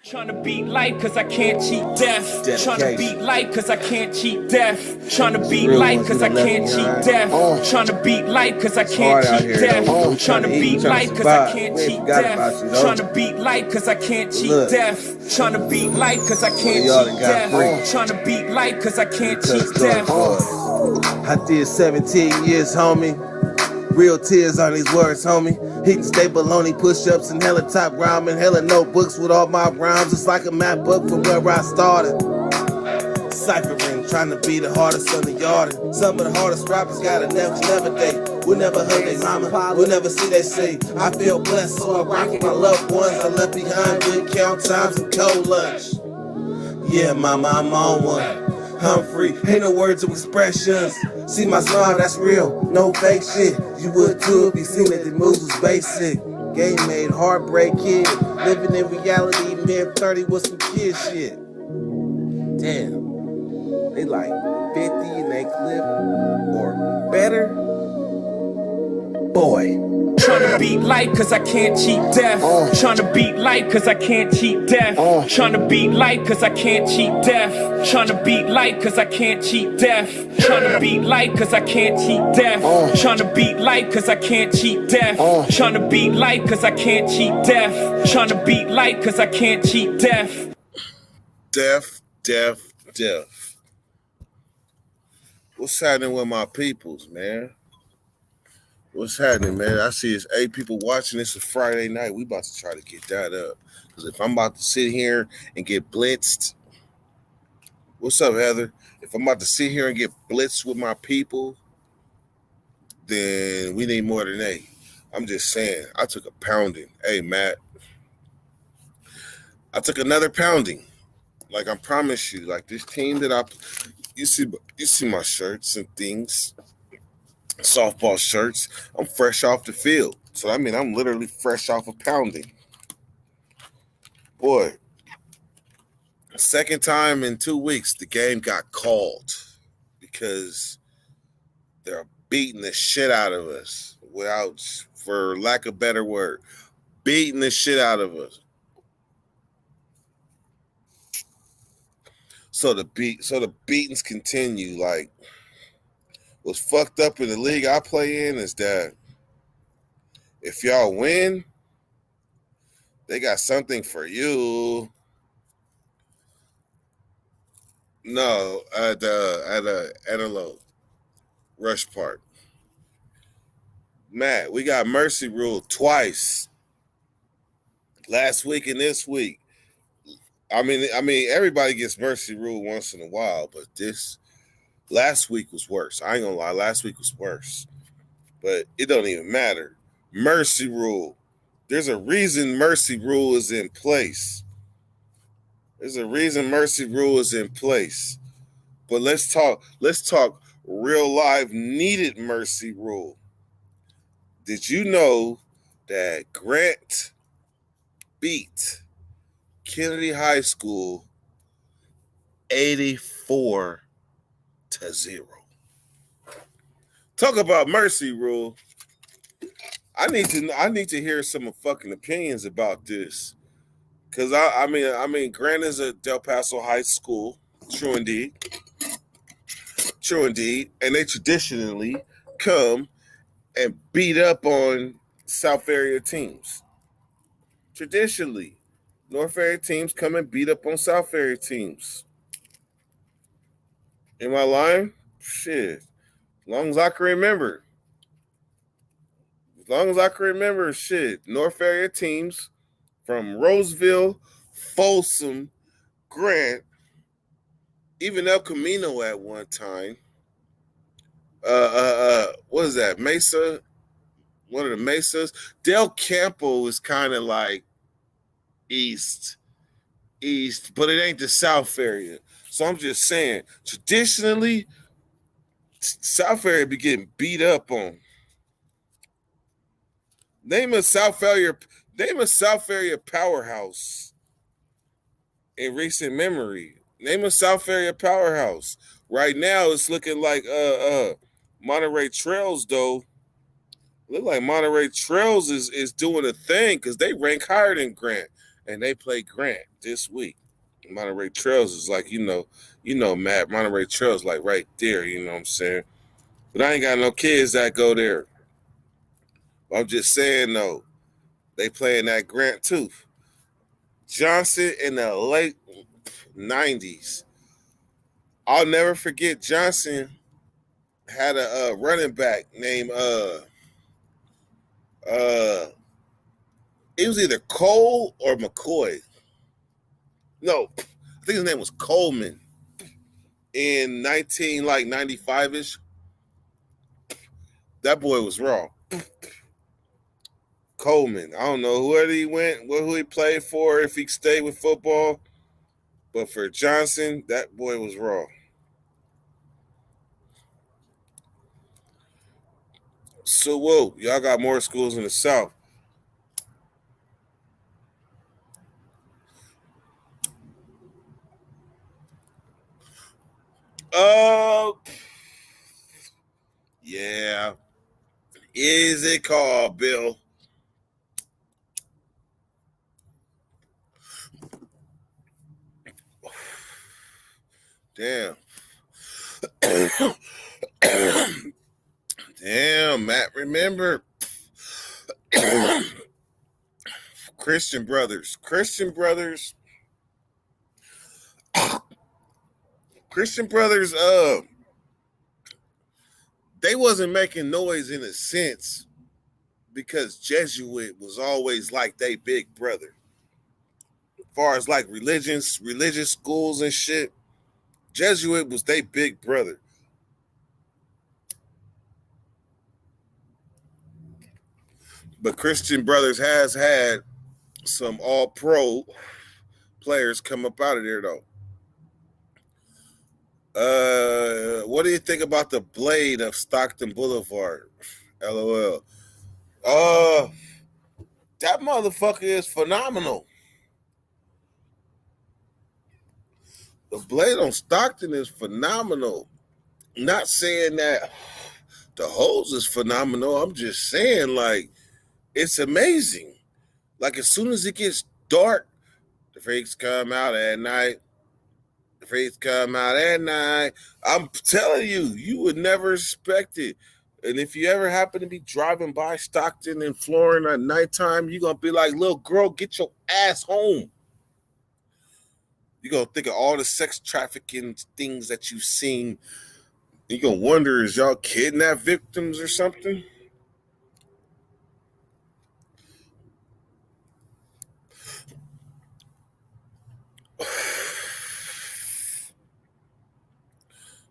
Tryna beat life cause I can't cheat death. Tryna beat life cause I can't cheat death. Tryna beat life cause I can't cheat death. Tryna beat life cause I can't cheat death. Tryna beat life cause I can't cheat death. Tryna beat life cause I can't cheat death. Tryna beat life cause I can't cheat death. Tryna beat life cause I can't cheat death. I did 17 years, homie. Real tears on these words, homie. Hitting staple baloney push-ups and hella top rhyme and hella notebooks with all my rhymes. It's like a map book from where I started. Ciphering, trying to be the hardest on the yard. Some of the hardest rappers got a never day. We'll never hug their mama, we'll never see they say. I feel blessed, so I rock with my loved ones. I left behind good count times and cold lunch. Yeah, mama, I'm on one. I'm free, ain't no words of expressions. See my smile, that's real, no fake shit. You would too if you seen that the moves was basic. Game made, heartbreak kid. Living in reality, man, 30 with some kid shit. Damn, they like 50 in they clip or better. Boy. Tryna beat life cause I can't cheat death. Tryna beat life cause I can't cheat death. Tryna beat life cause I can't cheat death. Tryna beat life cause I can't cheat death. Tryna beat life cause I can't cheat death. Tryna beat life cause I can't cheat death. Tryna beat life cause I can't cheat death. Tryna beat life cause I can't cheat death. Death. What's happening with my peoples, man? What's happening, man? I see it's 8 people watching. It's a Friday night. We about to try to get that up. Because if I'm about to sit here and get blitzed, what's up, Heather? If I'm about to sit here and get blitzed with my people, then we need more than 8. I'm just saying, I took a pounding. Hey, Matt. I took another pounding. Like I promise you, like this team that you see my shirts and things. Softball shirts. I'm fresh off the field. So, I mean, I'm literally fresh off of pounding. Boy, second time in 2 weeks, the game got called because they're beating the shit out of us for lack of a better word, beating the shit out of us. So the beatings continue. Like, what's fucked up in the league I play in is that if y'all win, they got something for you. No, at a Rush Park. Matt, we got mercy rule twice. Last week and this week. I mean, everybody gets mercy rule once in a while, but this last week was worse. I ain't gonna lie, last week was worse. But it don't even matter. Mercy rule. There's a reason mercy rule is in place. There's a reason mercy rule is in place. But let's talk real live needed mercy rule. Did you know that Grant beat Kennedy High School 84-0? Talk about mercy rule. I need to hear some fucking opinions about this. Cause I mean Grant is a Del Paso high school, true indeed. And they traditionally come and beat up on South area teams. Traditionally, North area teams come and beat up on South area teams. Am I lying? Shit. As long as I can remember. Shit. North area teams from Roseville, Folsom, Grant, even El Camino at one time. What is that? Mesa? One of the Mesas? Del Campo is kind of like east, but it ain't the South area. So I'm just saying, traditionally, South area be getting beat up on. Name a South area powerhouse in recent memory. Name a South area powerhouse. Right now, it's looking like Monterey Trails, though. Look like Monterey Trails is doing a thing because they rank higher than Grant. and they play Grant this week. Monterey Trails is like, Matt, Monterey Trails like right there, you know what I'm saying? But I ain't got no kids that go there. I'm just saying, though, they playing that Grant too. Johnson in the late 90s. I'll never forget Johnson had a running back named it was either Cole or McCoy. No, I think his name was Coleman. In 95-ish. That boy was raw. Coleman. I don't know where he went, who he played for, if he stayed with football. But for Johnson, that boy was raw. So, whoa, y'all got more schools in the South. Yeah. Is it called, Bill? Damn. Damn, Matt, remember. Christian Brothers. Christian Brothers, they wasn't making noise in a sense because Jesuit was always like they big brother. As far as like religious schools and shit, Jesuit was they big brother. But Christian Brothers has had some all-pro players come up out of there, though. What do you think about the Blade of Stockton Boulevard? LOL. That motherfucker is phenomenal. The Blade on Stockton is phenomenal. Not saying that the hose is phenomenal. I'm just saying, like, it's amazing. Like, as soon as it gets dark, the freaks come out at night. I'm telling you, you would never expect it. And if you ever happen to be driving by Stockton and Florida at nighttime, you're going to be like, little girl, get your ass home. You're going to think of all the sex trafficking things that you've seen. You're going to wonder, is y'all kidnap victims or something?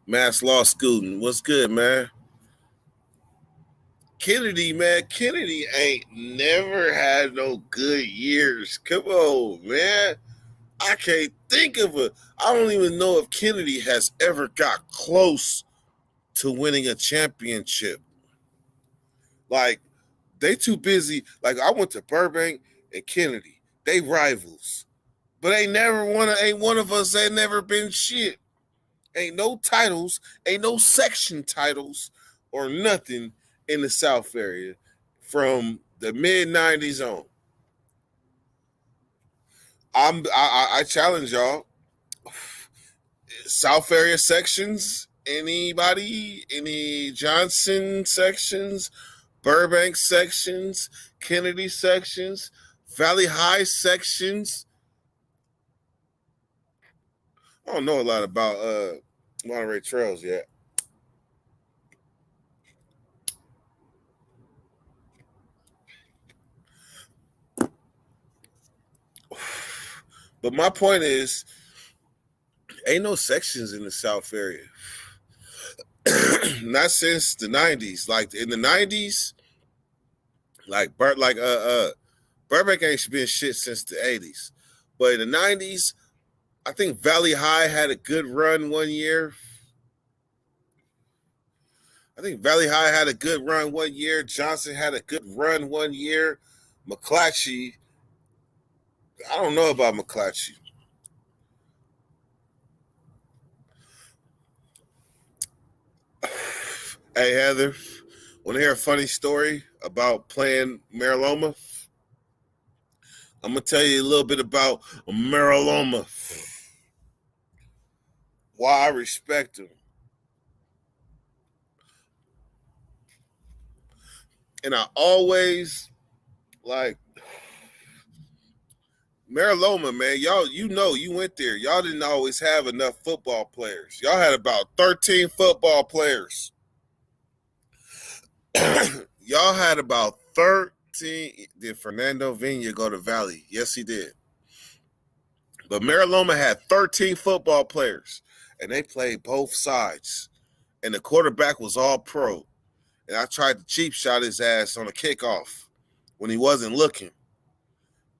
Mass law student, what's good, man? Kennedy, man, Kennedy ain't never had no good years. Come on, man. I can't think of I don't even know if Kennedy has ever got close to winning a championship. Like, they too busy. Like, I went to Burbank and Kennedy. They rivals. But ain't one of us ain't never been shit. Ain't no titles, ain't no section titles or nothing in the South area from the mid-90s on. I challenge y'all. South area sections, anybody? Any Johnson sections, Burbank sections, Kennedy sections, Valley High sections? I don't know a lot about Monterey Trails yet. But my point is, ain't no sections in the South area. Not since the 90s. Like in the 90s, Burbank ain't been shit since the 80s. But in the 90s, I think Valley High had a good run one year. Johnson had a good run one year. McClatchy, I don't know about McClatchy. Hey, Heather, want to hear a funny story about playing Mariloma? I'm going to tell you a little bit about Maryloma. Why I respect him. And I always, like, Maryloma, man, y'all, you went there. Y'all didn't always have enough football players. Y'all had about 13 football players. Y'all had about 13. Did Fernando Vina go to Valley? Yes, he did. But Maryloma had 13 football players, and they played both sides. And the quarterback was all pro. And I tried to cheap shot his ass on a kickoff when he wasn't looking.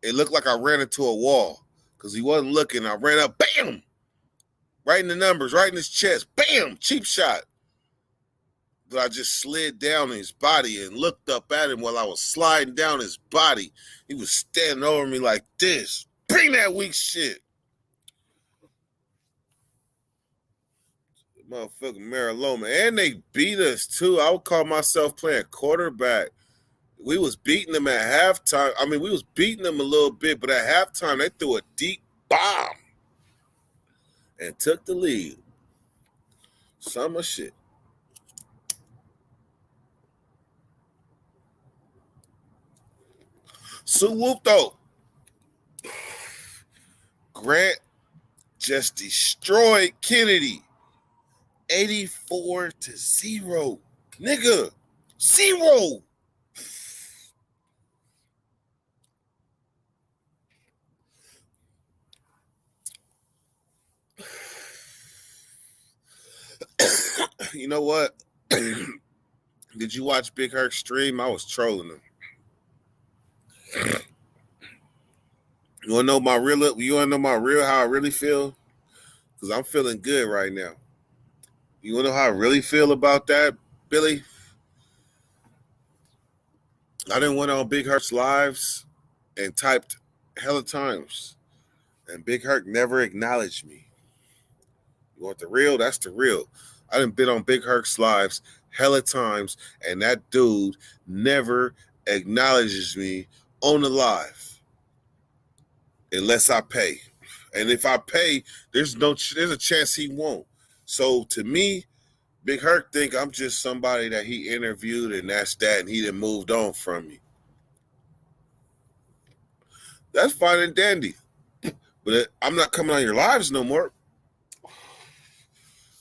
It looked like I ran into a wall because he wasn't looking. I ran up, bam, right in the numbers, right in his chest, bam, cheap shot. But I just slid down his body and looked up at him while I was sliding down his body. He was standing over me like this. Bring that weak shit. Motherfucking Maryloma. And they beat us, too. I would call myself playing quarterback. We was beating them at halftime. I mean, we was beating them a little bit, but at halftime, they threw a deep bomb and took the lead. Summer shit. So whoop though. Grant just destroyed Kennedy. 84-0. Nigga, 0. You know what? Did you watch Big Herc stream? I was trolling him. You wanna know my real how I really feel? Because I'm feeling good right now. You wanna know how I really feel about that, Billy? I done went on Big Herc's lives and typed hella times. And Big Herc never acknowledged me. You want the real? That's the real. I done been on Big Herc's lives hella times, and that dude never acknowledges me on the live unless I pay. And if I pay, there's a chance he won't. So to me, Big Herc think I'm just somebody that he interviewed and that's that, and he done moved on from me. That's fine and dandy. But I'm not coming on your lives no more.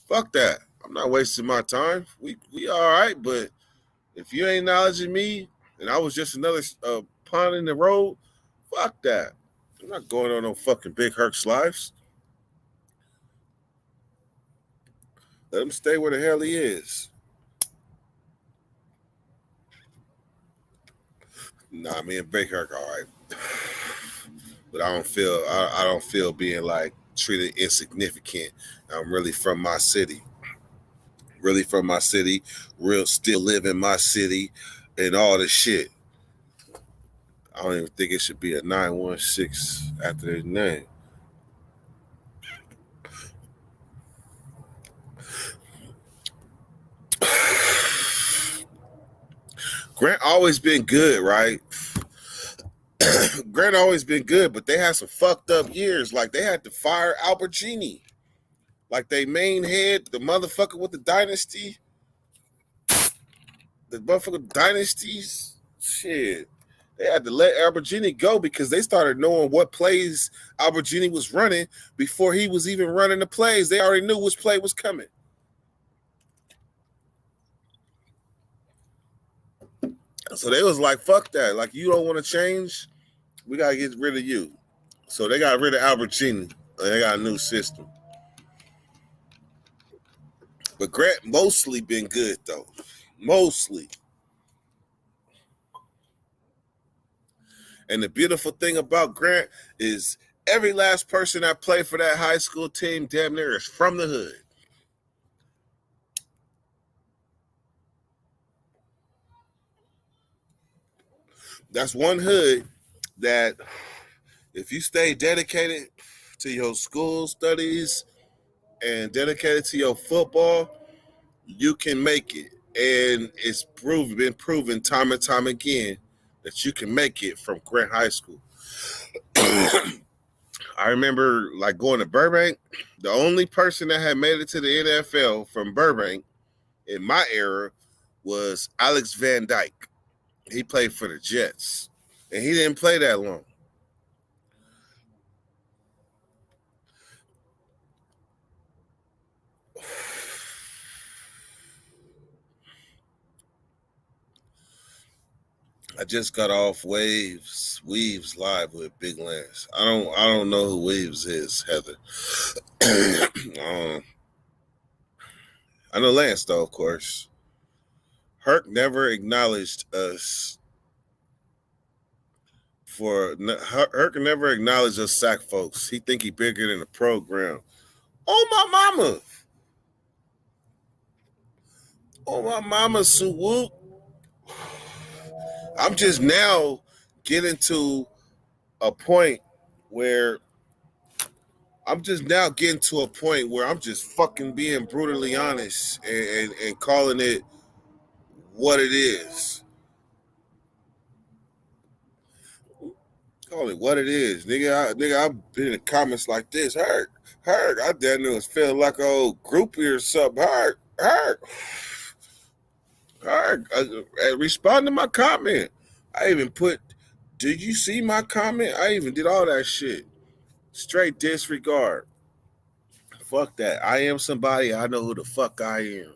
Fuck that. I'm not wasting my time. We all right, but if you ain't acknowledging me and I was just another pawn in the road, fuck that. I'm not going on no fucking Big Herc's lives. Let him stay where the hell he is. Nah, me and Big Herc all right. But I don't feel being like treated insignificant. I'm really from my city. Really from my city. Still live in my city and all this shit. I don't even think it should be a 916 after his name. Grant always been good, right? Grant always been good, but they had some fucked up years. Like they had to fire Albertini. Like they main head, the motherfucker with the dynasty. The motherfucker dynasties. Shit. They had to let Albertini go because they started knowing what plays Albertini was running before he was even running the plays. They already knew which play was coming. So they was like, fuck that. Like, you don't want to change? We got to get rid of you. So they got rid of Albertini. And they got a new system. But Grant mostly been good, though. Mostly. And the beautiful thing about Grant is every last person that played for that high school team damn near is from the hood. That's one hood that if you stay dedicated to your school studies and dedicated to your football, you can make it. And it's been proven time and time again that you can make it from Grant High School. I remember like going to Burbank. The only person that had made it to the NFL from Burbank in my era was Alex Van Dyke. He played for the Jets, and he didn't play that long. I just got off Weaves live with Big Lance. I don't know who Weaves is, Heather. I know Lance though, of course. Herc never acknowledged us Herc never acknowledged us sack folks. He think he bigger than the program. Oh my mama. Oh my mama, Suwoop. I'm just now getting to a point where I'm just fucking being brutally honest and calling it what it is. Call it what it is. Nigga, I've been in the comments like this. Hurt. I damn near was feeling like a old groupie or something. Hurt. Respond to my comment. I even put, did you see my comment? I even did all that shit. Straight disregard. Fuck that. I am somebody. I know who the fuck I am.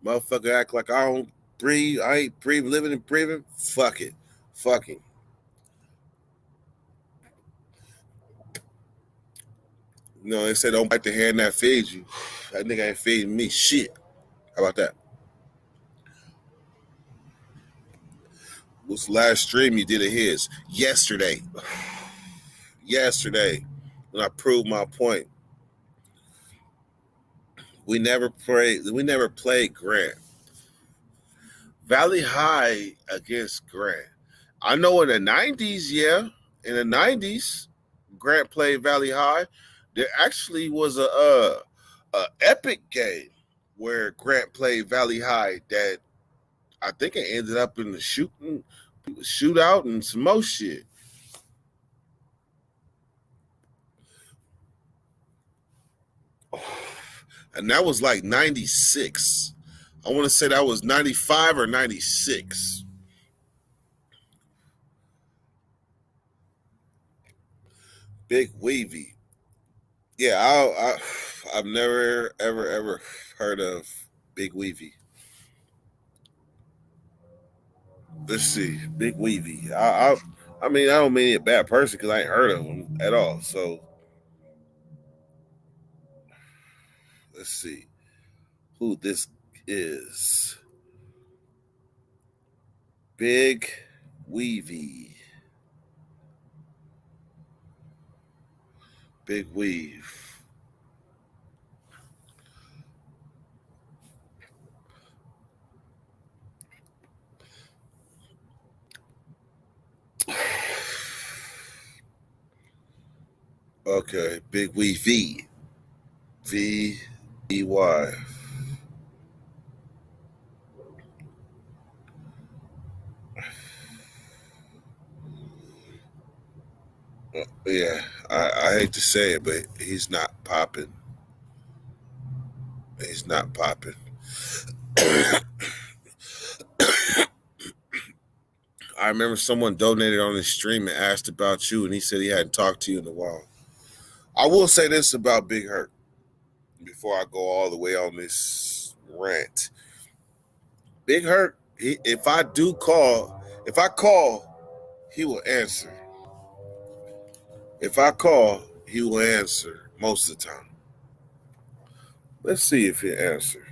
Motherfucker act like I don't breathe. I ain't breathe, living and breathing. Fuck it. Fucking. You know, they said don't bite the hand that feeds you. That nigga ain't feeding me shit. How about that? What's the last stream you did of his? Yesterday. When I proved my point. We never played Grant. Valley High against Grant. I know in the 90s, yeah. In the 90s, Grant played Valley High. There actually was a epic game where Grant played Valley High that I think it ended up in the shootout and some more shit. And that was like 96. I want to say that was 95 or 96. Big Wavy. Yeah, I've never, ever heard of Big Wavy. Let's see. Big Wavy. I mean, I don't mean he's a bad person because I ain't heard of him at all. So, let's see who this is. Big Weavy. Big Weave. Okay, Big Weavy. V-E-Y. Yeah, I hate to say it, but he's not popping. He's not popping. I remember someone donated on his stream and asked about you, and he said he hadn't talked to you in a while. I will say this about Big Herc before I go all the way on this rant. Big Herc, if I call, he will answer. If I call, he will answer most of the time. Let's see if he answers.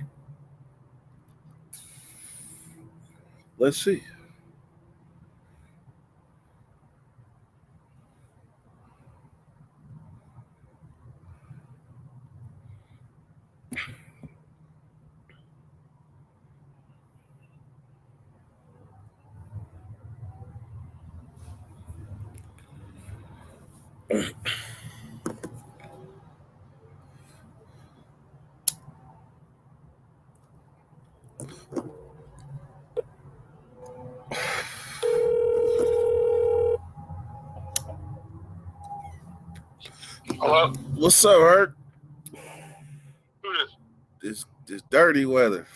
Let's see. Hello? What's up, Hurt? Who this? This dirty weather.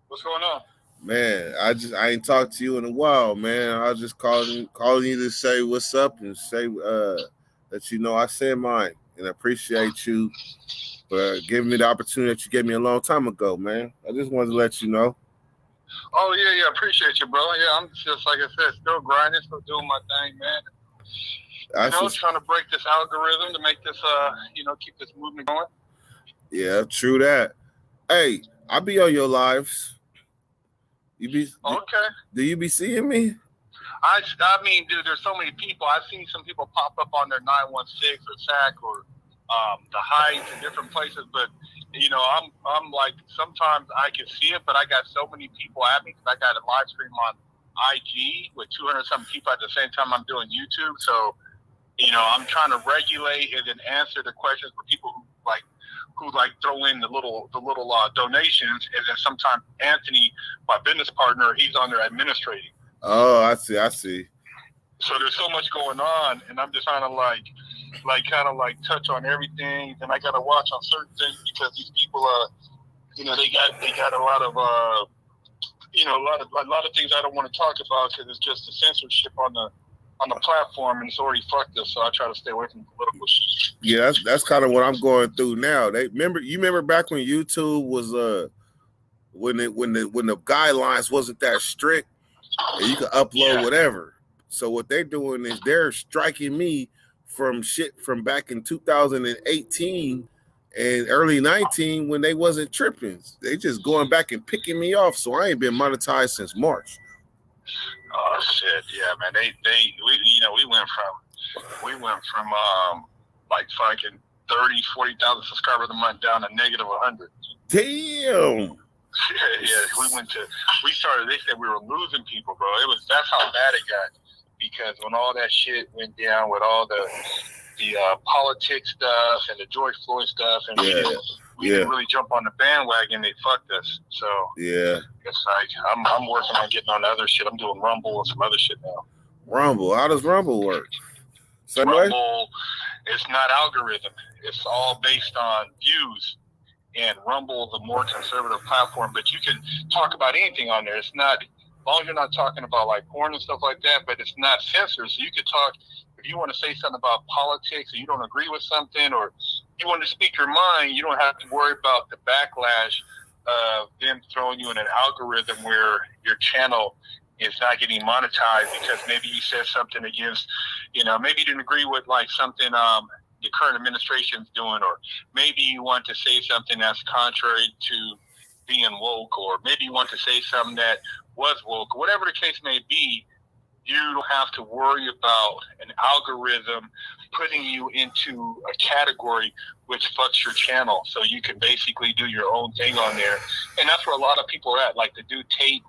What's going on? Man, I ain't talked to you in a while, man. I was just calling you to say what's up and say that you know I said mine and I appreciate you for giving me the opportunity that you gave me a long time ago, man. I just wanted to let you know. Oh, yeah, appreciate you, bro. Yeah, I'm just, like I said, still grinding, still doing my thing, man. Trying to break this algorithm to make this, keep this movement going. Yeah, true that. Hey, I'll be on your lives. Okay. Do you be seeing me? I mean, dude, there's so many people. I've seen some people pop up on their 916 or SAC or the Heights and different places, but I'm like, sometimes I can see it, but I got so many people at me because I got a live stream on IG with 200 something people at the same time I'm doing YouTube. So, I'm trying to regulate and then answer the questions for people who throw in the little donations, and then sometimes Anthony, my business partner, he's on there administrating. Oh, I see. So there's so much going on, and I'm just trying to touch on everything, and I got to watch on certain things because these people they got a lot of a lot of things I don't want to talk about because it's just the censorship on the platform, and it's already fucked us. So I try to stay away from political shit. Yeah, that's kind of what I'm going through now. You remember back when YouTube was when the guidelines wasn't that strict and you could upload whatever. So what they're doing is they're striking me from shit from back in 2018 and early 19 when they wasn't tripping. They just going back and picking me off. So I ain't been monetized since March. Oh shit, yeah, man. We went from like fucking 30,000, 40,000 subscribers a month down to negative 100. Damn. Yeah. We started. They said we were losing people, bro. That's how bad it got. Because when all that shit went down with all the politics stuff and the George Floyd stuff, and we didn't really jump on the bandwagon, they fucked us. So yeah, it's like I'm working on getting on other shit. I'm doing Rumble and some other shit now. Rumble? How does Rumble work? Rumble, it's not algorithm. It's all based on views. And Rumble is a more conservative platform, but you can talk about anything on there. It's not, as long as you're not talking about like porn and stuff like that, but it's not censored. So you could talk, if you want to say something about politics or you don't agree with something or you want to speak your mind, you don't have to worry about the backlash of them throwing you in an algorithm where your channel is not getting monetized because maybe you said something against, maybe you didn't agree with like something the current administration's doing, or maybe you want to say something that's contrary to being woke, or maybe you want to say something that was woke, whatever the case may be. You don't have to worry about an algorithm putting you into a category which fucks your channel. So you can basically do your own thing on there. And that's where a lot of people are at. Like the dude Tate,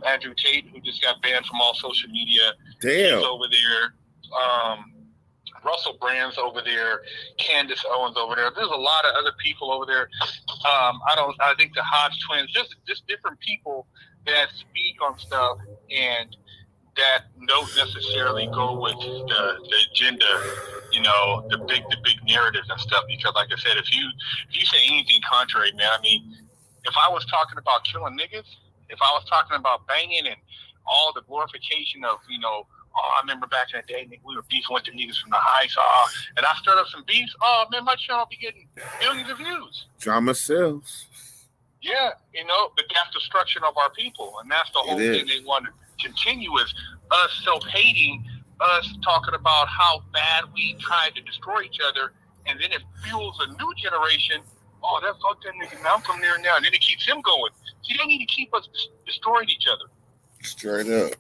Andrew Tate, who just got banned from all social media. Damn. He's over there. Russell Brand's over there. Candace Owens over there. There's a lot of other people over there. I think the Hodge twins, just different people that speak on stuff and that don't necessarily go with the agenda, the big narratives and stuff. Because like I said, if you say anything contrary, man, I mean, if I was talking about killing niggas, if I was talking about banging and all the glorification of, I remember back in the day, we were beefing with the niggas from the Heights, and I stirred up some beefs. Oh man, my channel be getting millions of views. Drama sells. Yeah, but that's destruction of our people, and that's the whole thing they want to continue is us self-hating, us talking about how bad we tried to destroy each other, and then it fuels a new generation. Oh, that fucked that nigga. Now I'm from there now, and then it keeps him going. See, they need to keep us destroying each other. Straight up.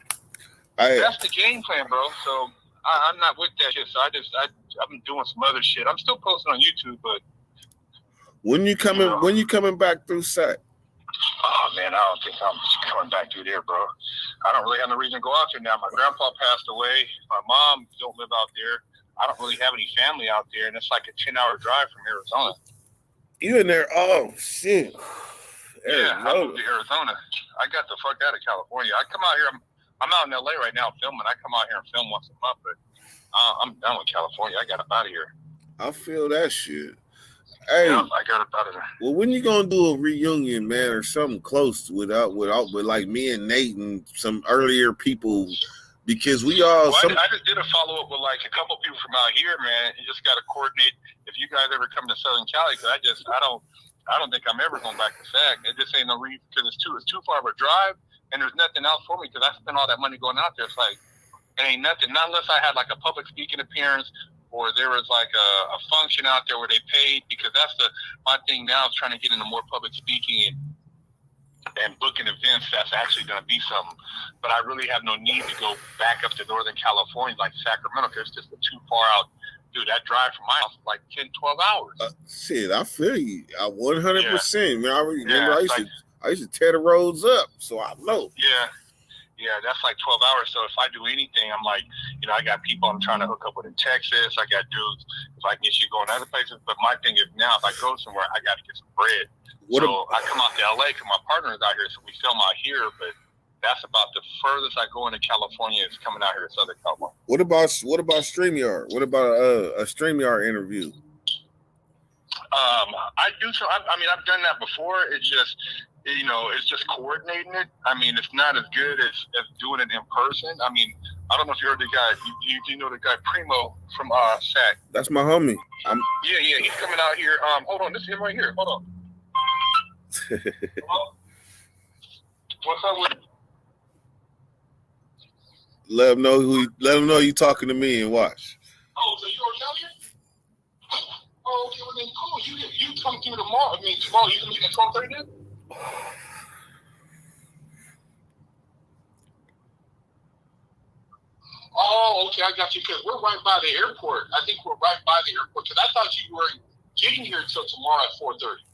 That's the game plan, bro. So I'm not with that shit. So I've been doing some other shit. I'm still posting on YouTube, but when you coming back through SAC? Oh man, I don't think I'm coming back through there, bro. I don't really have no reason to go out there now. My grandpa passed away. My mom don't live out there. I don't really have any family out there, and it's like a 10-hour drive from Arizona. You in there? Oh shit. Yeah, I moved to Arizona. I got the fuck out of California. I come out here. I'm out in LA right now filming. I come out here and film once a month, but I'm done with California. I got up out of here. I feel that shit. Hey, Yeah, I got it out of there. well, when you gonna do a reunion, man, or something close with like me and Nate and some earlier people, because we all. Well, I just did a follow up with like a couple people from out here, man. You just got to coordinate if you guys ever come to Southern Cali. Because I don't think I'm ever going back to SAC. It just ain't no reason because it's too far of a drive, and there's nothing else for me because I spent all that money going out there. It's like it ain't nothing. Not unless I had like a public speaking appearance. Or there was like a function out there where they paid, because that's my thing now is trying to get into more public speaking and booking events that's actually going to be something. But I really have no need to go back up to Northern California like Sacramento because it's just too far out. Dude, that drive from my house is like 10, 12 hours. Shit, I feel you. 100%. Man, I remember I used to tear the roads up, so I know. Yeah, that's like 12 hours. So if I do anything, I'm like, I got people I'm trying to hook up with in Texas. I got dudes, if I can get you going other places. But my thing is now, if I go somewhere, I got to get some bread. I come out to LA because my partner is out here, so we film out here. But that's about the furthest I go into California is coming out here to Southern California. What about StreamYard? What about a StreamYard interview? I do so. I mean, I've done that before. It's just, it's just coordinating it. I mean, it's not as good as doing it in person. I mean, I don't know if you heard the guy. You know the guy Primo from SAC. That's my homie. Yeah. He's coming out here. Hold on, this is him right here. Hold on. Hello? What's up with? Let him know you talking to me and watch. Oh, so you already out here? Oh, okay, well then cool. You come through tomorrow. I mean, tomorrow you can meet at 12:30 then? Oh, okay, I got you. Because we're right by the airport. I think we're right by the airport. Because I thought you were getting here until tomorrow at 4:30.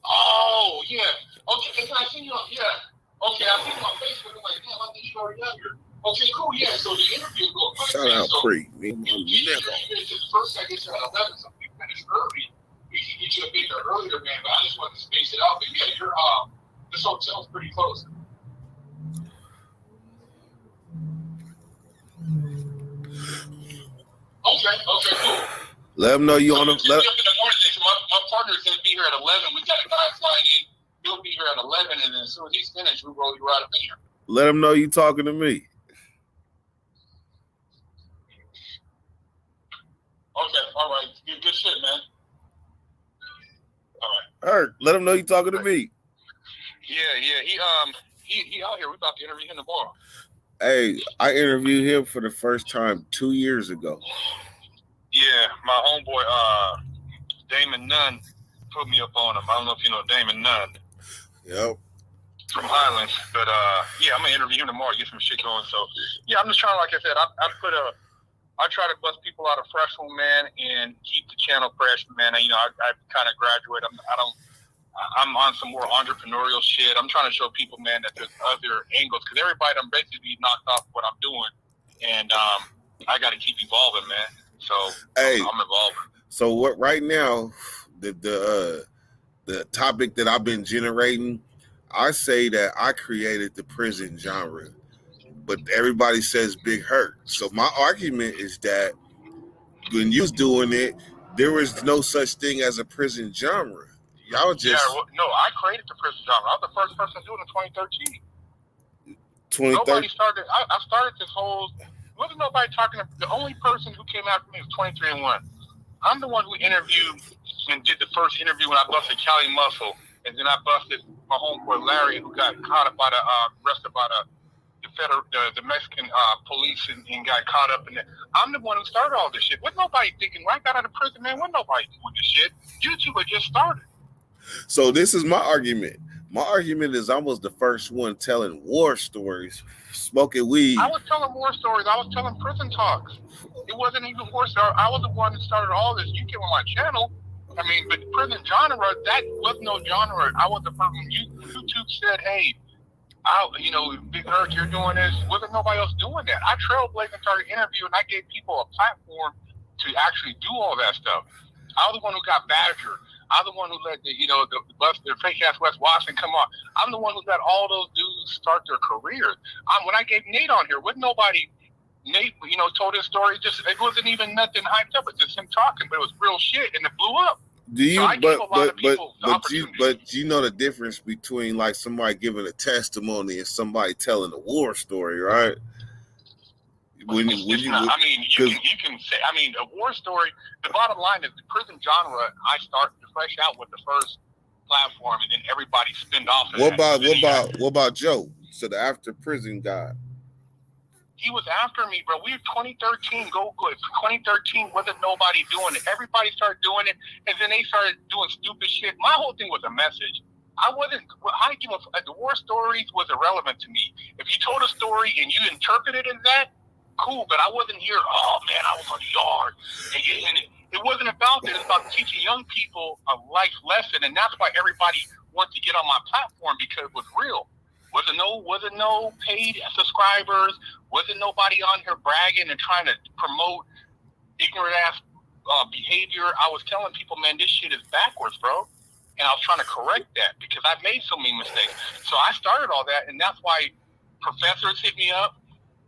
Oh, yeah. Okay, can I see you? Yeah. Okay, I see you on Facebook. I'm like, damn, I think you already out here. Okay, cool. Yeah, so the interview will go quick. Shout out, Pre. First, I guess at 11, so we finished early. We can get you a bit earlier, man, but I just wanted to space it out. But yeah, this hotel's pretty close. Okay, cool. Let them know you on the. Up in the morning, so my partner's going to be here at 11. We got a guy flying in. He'll be here at 11, and then as soon as he's finished, we'll roll you right up in here. Let them know you talking to me. Okay, all right. Good shit, man. All right. Heard. Let them know you talking to me. Yeah. He out here. We're about to interview him tomorrow. Hey, I interviewed him for the first time 2 years ago. Yeah, my homeboy Damon Nunn put me up on him. I don't know if you know Damon Nunn. Yep. From Highlands, but yeah, I'm gonna interview him tomorrow, get some shit going. So yeah, I'm just trying. Like I said, I try to bust people out of Freshman, man, and keep the channel fresh, man. I kind of graduate. I'm on some more entrepreneurial shit. I'm trying to show people, man, that there's other angles because everybody I'm basically knocked off what I'm doing, and I got to keep evolving, man. So hey, I'm evolving. So what right now, the topic that I've been generating, I say that I created the prison genre, but everybody says Big Hurt. So my argument is that when you was doing it, there was no such thing as a prison genre. Y'all just no, I created the prison genre. I was the first person to do it in 2013. Nobody started. I started this whole. Wasn't nobody talking? The only person who came after me was 23andOne. I'm the one who interviewed and did the first interview when I busted Cali Muscle, and then I busted my homeboy Larry, who got caught up by arrested by the Mexican police and got caught up in it. I'm the one who started all this shit. Wasn't nobody thinking when I got out of prison, man? Wasn't nobody doing this shit? YouTube had just started. So this is my argument. My argument is I was the first one telling war stories, smoking weed. I was telling war stories. I was telling prison talks. It wasn't even war stories. I was the one that started all this. You came on my channel. I mean, but prison genre, that was no genre. I was the first one. YouTube said, hey, Big Hurt, you're doing this. Wasn't nobody else doing that. I trailblazed and started interviewing. I gave people a platform to actually do all that stuff. I was the one who got badgered. I'm the one who let the fake ass Wes Watson come on. I'm the one who let all those dudes start their careers. When I gave Nate on here, wasn't nobody Nate, told his story. Just it wasn't even nothing hyped up. It's just him talking, but it was real shit, and it blew up. Do you? So but you know the difference between like somebody giving a testimony and somebody telling a war story, right? You can say. I mean, a war story. The bottom line is the prison genre. I start fresh out with the first platform, and then everybody spinned off. What about Joe? So the after prison guy. He was after me, bro. We were 2013. Go good. 2013 wasn't nobody doing it. Everybody started doing it, and then they started doing stupid shit. My whole thing was a message. The war stories was irrelevant to me. If you told a story and you interpreted it as that, cool. But I wasn't here. Oh man, I was on the yard, and it wasn't about that. It's about teaching young people a life lesson, and that's why everybody wants to get on my platform because it was real. Wasn't no paid subscribers. Wasn't nobody on here bragging and trying to promote ignorant ass behavior. I was telling people, man, this shit is backwards, bro. And I was trying to correct that because I made so many mistakes. So I started all that, and that's why professors hit me up,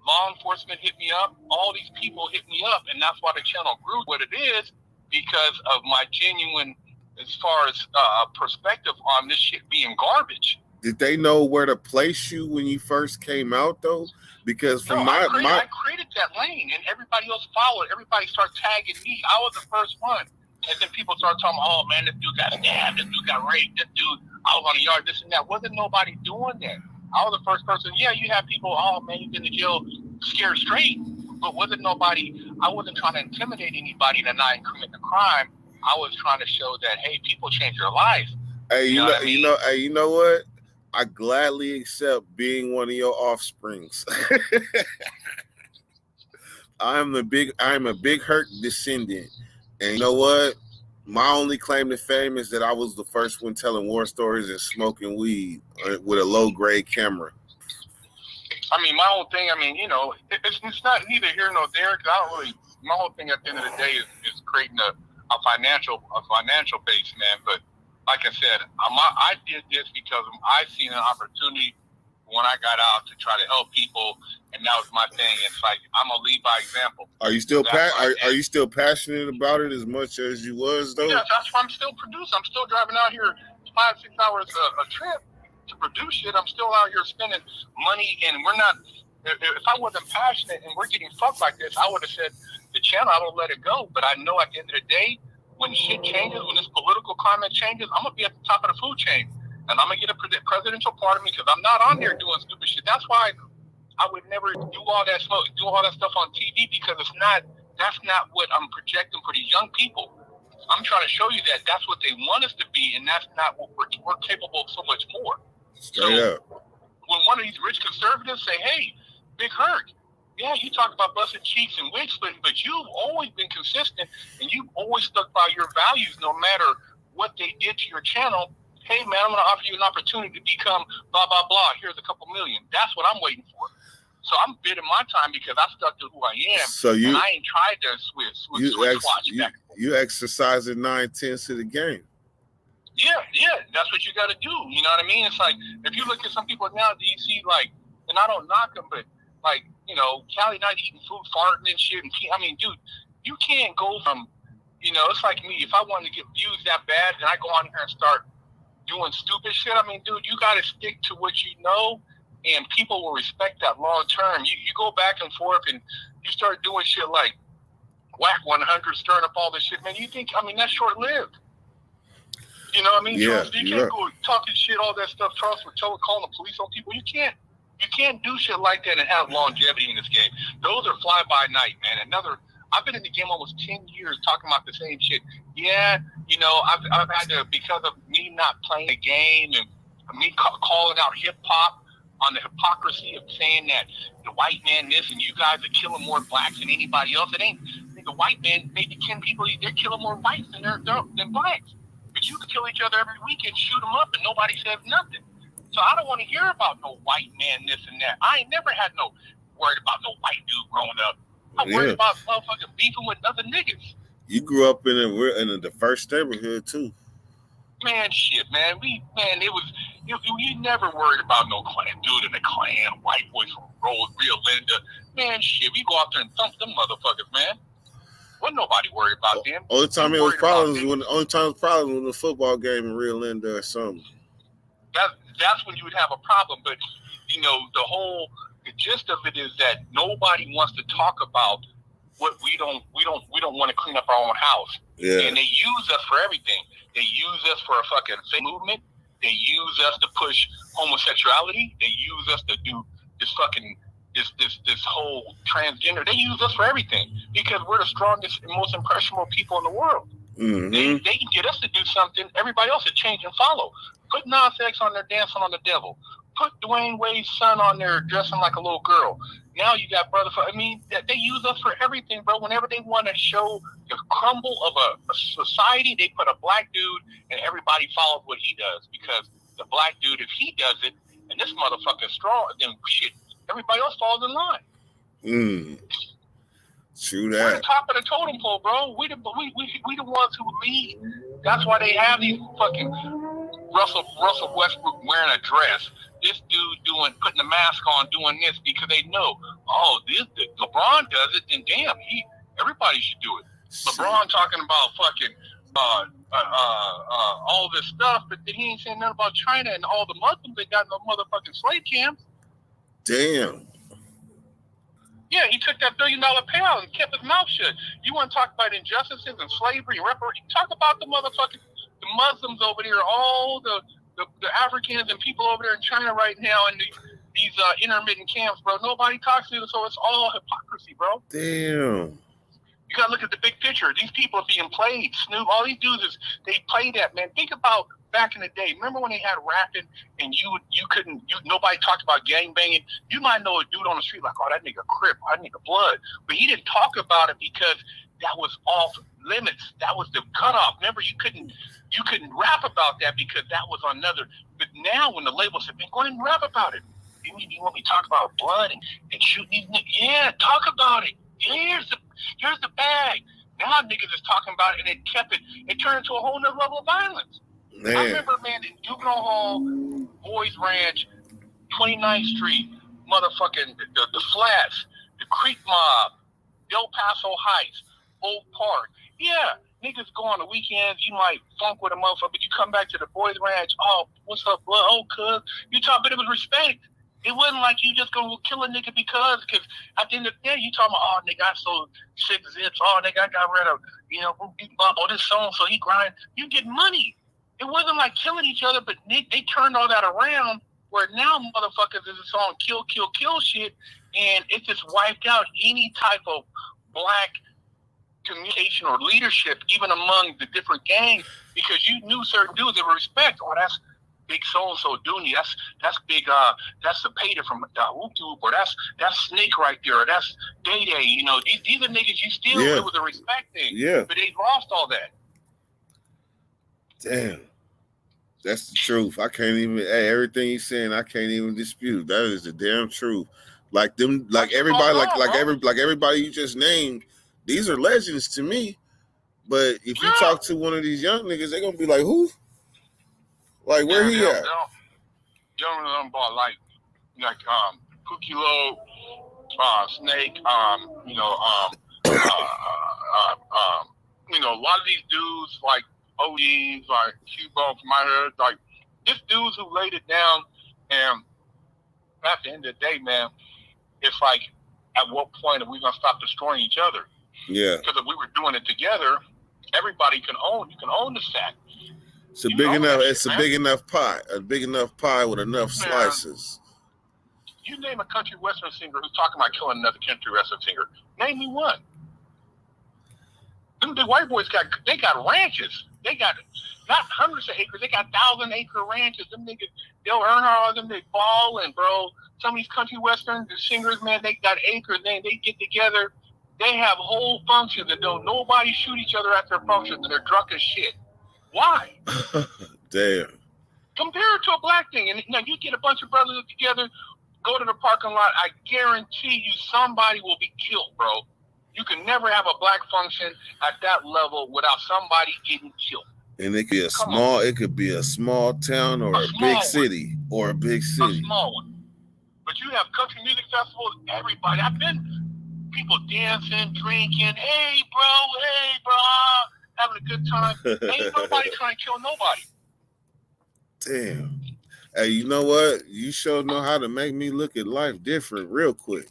law enforcement hit me up, all these people hit me up, and that's why the channel grew what it is because of my genuine, as far as perspective on this shit being garbage. Did they know where to place you when you first came out, though? Because I created that lane, and everybody else followed. Everybody started tagging me. I was the first one. And then people started talking, oh, man, this dude got stabbed. This dude got raped. This dude, I was on the yard, this and that. Wasn't nobody doing that. I was the first person. Yeah, you have people, oh, man, you've been to jail scared straight. But wasn't nobody, I wasn't trying to intimidate anybody to not commit the crime. I was trying to show that, hey, people change their lives. Hey, you know what? I gladly accept being one of your offsprings. I'm a big hurt descendant. And you know what? My only claim to fame is that I was the first one telling war stories and smoking weed with a low grade camera. I mean, my whole thing, it's not neither here nor there because my whole thing at the end of the day is creating a financial base, man. But like I said, I did this because I seen an opportunity when I got out to try to help people, and that was my thing. It's like I'm gonna lead by example. Are you still are you still passionate about it as much as you was though? Yeah, that's why I'm still producing. I'm still driving out here 5-6 hours a trip to produce shit. I'm still out here spending money, and we're not. If I wasn't passionate and we're getting fucked like this, I would have said the channel. I don't let it go. But I know at the end of the day, when shit changes, when this political climate changes, I'm gonna be at the top of the food chain. And I'm going to get a presidential pardon because I'm not on here doing stupid shit. That's why I would never do all that stuff on TV because that's not what I'm projecting for these young people. I'm trying to show you that that's what they want us to be, and that's not what we're capable of so much more. Straight up. When one of these rich conservatives say, hey, Big Herc, yeah, you talk about busting cheeks and wig splitting, but you've always been consistent, and you've always stuck by your values no matter what they did to your channel. Hey, man, I'm going to offer you an opportunity to become blah, blah, blah. Here's a couple million. That's what I'm waiting for. So I'm bidding my time because I stuck to who I am. And I ain't tried to switch back. You exercising 9/10 of the game. Yeah, that's what you got to do. You know what I mean? It's like, if you look at some people now, do you see, like, and I don't knock them, but, like, Cali not eating food, farting and shit. I mean, dude, you can't go from, it's like me. If I wanted to get views that bad, then I go on here and start doing stupid shit. I mean, dude, you got to stick to what you know, and people will respect that long term. You go back and forth, and you start doing shit like Whack 100, stirring up all this shit, man. You think, that's short lived. You know what I mean? Yeah, so you can't go talking shit, all that stuff, calling the police on people. You can't do shit like that and have longevity in this game. Those are fly by night, man. I've been in the game almost 10 years talking about the same shit. Yeah, I've had to, because of me not playing the game and me calling out hip-hop on the hypocrisy of saying that the white man this and you guys are killing more blacks than anybody else. It ain't. The white man, maybe 10 people, they're killing more whites than blacks. But you can kill each other every week and shoot them up and nobody says nothing. So I don't want to hear about no white man this and that. I ain't never had no worried about no white dude growing up. I'm worried about motherfucking beefing with other niggas. You grew up in a diverse neighborhood too. Man, shit, man. It was You never worried about no Klan dude in the Klan, white boys from Rio Linda. Man, shit, we go out there and thump them motherfuckers, man. Wasn't nobody worried about them. Only time it was problems when the football game in Rio Linda or something. That's when you would have a problem. But you know, the gist of it is that nobody wants to talk about what we don't want to clean up our own house. Yeah. And they use us for everything. They use us for a fucking movement. They use us to push homosexuality. They use us to do this fucking this whole transgender. They use us for everything because we're the strongest and most impressionable people in the world. Mm-hmm. They can get us to do something. Everybody else will change and follow. Put Nas X on there dancing on the devil. Put Dwayne Wade's son on there dressing like a little girl. Now you got they use us for everything, bro. Whenever they want to show the crumble of a society, they put a black dude and everybody follows what he does because the black dude, if he does it and this motherfucker's strong, then shit, everybody else falls in line. True We're that. the top of the totem pole, bro. We the ones who lead. That's why they have these fucking Russell Westbrook wearing a dress. This dude putting a mask on, doing this because they know, LeBron does it, then damn, everybody should do it. LeBron talking about fucking all this stuff, but then he ain't saying nothing about China and all the Muslims that got no motherfucking slave camps. Damn. Yeah, he took that $1 billion payout and kept his mouth shut. You want to talk about injustices and slavery and reparations? Talk about the Muslims over there, all the Africans and people over there in China right now in these intermittent camps, bro. Nobody talks to them, so it's all hypocrisy, bro. Damn. You gotta look at the big picture. These people are being played. Snoop, all these dudes they play that, man. Think about back in the day. Remember when they had rapping and nobody talked about gangbanging? You might know a dude on the street like, oh, that nigga Crip, that nigga Blood. But he didn't talk about it because that was off limits. That was the cutoff. Remember, you couldn't rap about that because that was another. But now when the labels have been, go ahead and rap about it. You want me to talk about blood and shooting these niggas? Yeah, talk about it. Here's the bag. Now niggas is talking about it and it turned into a whole nother level of violence. Man. I remember, man, in Juvenile Hall, Boys Ranch, 29th Street, motherfucking the Flats, the Creek Mob, El Paso Heights, Oak Park. Yeah, niggas go on the weekends, you might funk with a motherfucker, but you come back to the Boys Ranch, oh, what's up, blood? Oh, cuz. You talk, but it was respect. It wasn't like you just gonna kill a nigga because at the end of the day, you talking about, oh, nigga, I sold 6 zips. Oh, nigga, I got rid of, this song, so he grind. You get money. It wasn't like killing each other, but they turned all that around where now motherfuckers is on kill shit, and it just wiped out any type of black communication or leadership, even among the different gangs, because you knew certain dudes that were respect. Oh, that's Big so-and-so Dooney. That's big. That's the Pater from Whoop Whoop, or that's Snake right there, or that's Day Day. You know, these are niggas you still do with a respect thing. Yeah. But they've lost all that. Damn. That's the truth. I can't even. Hey, everything he's saying, I can't even dispute. That is the damn truth. Like them, like everybody, like everybody you just named. These are legends to me. But if you talk to one of these young niggas, they're gonna be like, who? Like, where he at? Young about like Pookie Low, Snake, a lot of these dudes like OGs, like Q-Bone from my hood, like this dudes who laid it down, and at the end of the day, man, it's like, at what point are we gonna stop destroying each other? Yeah. Because if we were doing it together, everybody can own. You can own the sack. It's a big enough pie. A big enough pie with enough slices. You name a country western singer who's talking about killing another country western singer. Name me one. Them big white boys got ranches. They got not hundreds of acres. They got 1,000-acre ranches. Them niggas, they'll earn all of them. They balling, bro. Some of these country western singers, man, they got acres. They get together. They have whole functions and don't nobody shoot each other at their functions, and they're drunk as shit. Why? Damn. Compare it to a black thing. And now you get a bunch of brothers together, go to the parking lot, I guarantee you somebody will be killed, bro. You can never have a black function at that level without somebody getting killed. And it could be a small town or a big city or a big city. A small one. But you have country music festivals, everybody. I've been people dancing, drinking, hey bro, having a good time. Ain't nobody trying to kill nobody. Damn. Hey, you know what? You sure know how to make me look at life different real quick.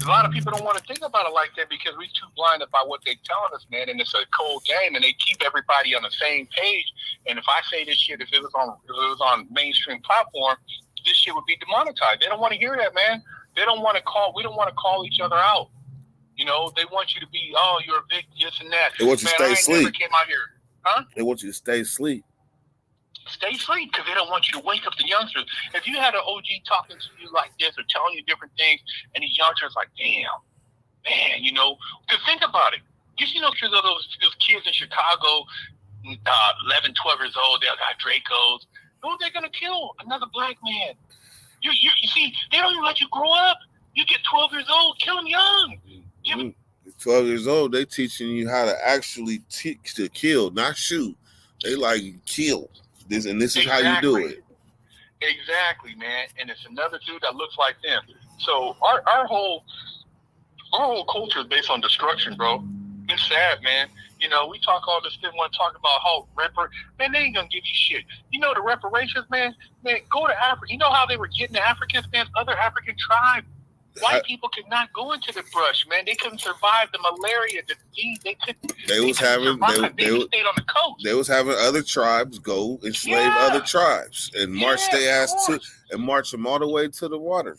A lot of people don't want to think about it like that because we're too blinded by what they're telling us, man. And it's a cold game, and they keep everybody on the same page. And if I say this shit, if it was on mainstream platform, this shit would be demonetized. They don't want to hear that, man. They don't want to call. We don't want to call each other out. You know, they want you to be, oh, you're a big this and that. They want you to stay asleep. Never came out here, huh? They want you to stay asleep. Stay asleep because they don't want you to wake up the youngsters. If you had an OG talking to you like this or telling you different things, and these youngsters like, damn, man, you know, because think about it. You see those kids in Chicago, 11, 12 years old, they got Dracos. Who are they going to kill? Another black man. You see, they don't even let you grow up. You get 12 years old, kill them young. 12 years old, they teaching you how to actually teach to kill, not shoot. They like kill. This is how you do it. Exactly, man. And it's another dude that looks like them. So our whole culture is based on destruction, bro. It's sad, man. You know, we talk all this, didn't want to talk about how man, they ain't gonna give you shit. You know the reparations, man, go to Africa. You know how they were getting the Africans, man, other African tribes. White people could not go into the brush, man. They couldn't survive the malaria, the disease. They stayed on the coast. They was having other tribes go enslave other tribes and march their ass and march them all the way to the water.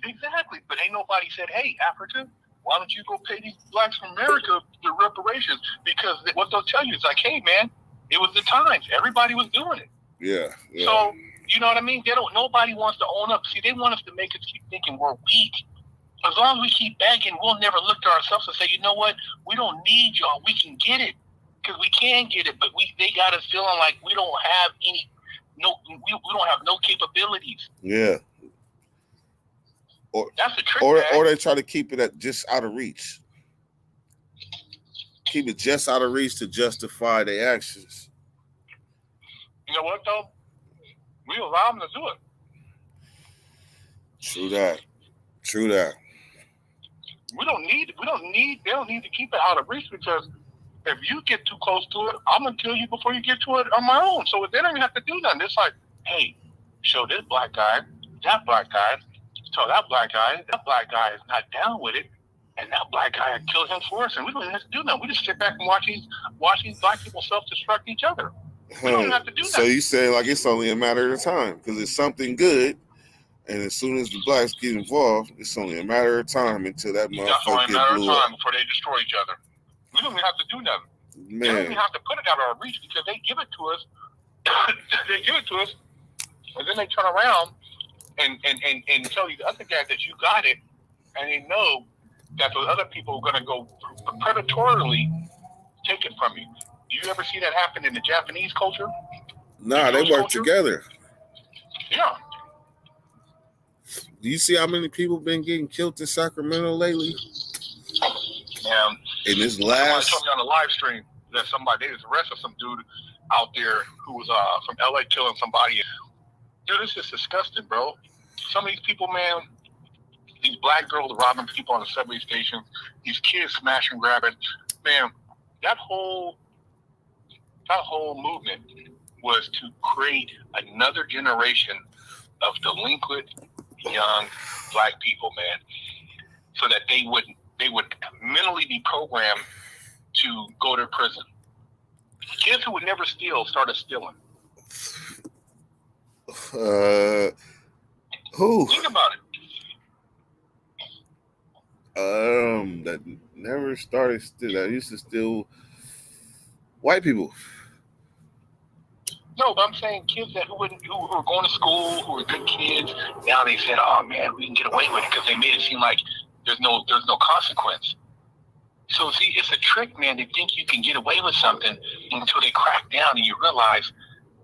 Exactly, but ain't nobody said, "Hey, Africa, why don't you go pay these blacks from America the reparations?" Because what they'll tell you is like, "Hey, man, it was the times. Everybody was doing it." Yeah. So. You know what I mean? Nobody wants to own up. See, they want us to make us keep thinking we're weak. As long as we keep begging, we'll never look to ourselves and say, you know what? We don't need y'all. We can get it. Because we can get it. But they got us feeling like we don't have we don't have no capabilities. Yeah. That's the trick, or they try to keep it just out of reach. Keep it just out of reach to justify their actions. You know what, though? We allow them to do it. True that. They don't need to keep it out of reach because if you get too close to it, I'm gonna kill you before you get to it on my own. So they don't even have to do nothing. It's like, hey, show this black guy, that black guy, tell that black guy is not down with it, and that black guy kills him for us, and we don't even have to do nothing. We just sit back and watch these black people self-destruct each other. We don't have to do that. So you say like it's only a matter of time because it's something good, and as soon as the blacks get involved, it's only a matter of time until that motherfucker get blew up. Before they destroy each other. We don't even have to do nothing. Man. They don't even have to put it out of our reach because they give it to us. And then they turn around and tell the other guy that you got it, and they know that those other people are going to go predatorily take it from you. Do you ever see that happen in the Japanese culture? Nah, they work together. Yeah. Do you see how many people been getting killed in Sacramento lately? Yeah. In this Somebody last... told me on the live stream that they just arrested some dude out there who was from LA killing somebody. Dude, this is disgusting, bro. Some of these people, man, these black girls robbing people on the subway station, these kids smashing, grabbing. Man, that whole movement was to create another generation of delinquent young black people, man, so that they would mentally be programmed to go to prison. Kids who would never steal started stealing. Who? Think about it. That never started steal. That used to steal white people. No, but I'm saying kids who were going to school, who were good kids. Now they said, "Oh man, we can get away with it," because they made it seem like there's no consequence. So see, it's a trick, man. They think you can get away with something until they crack down and you realize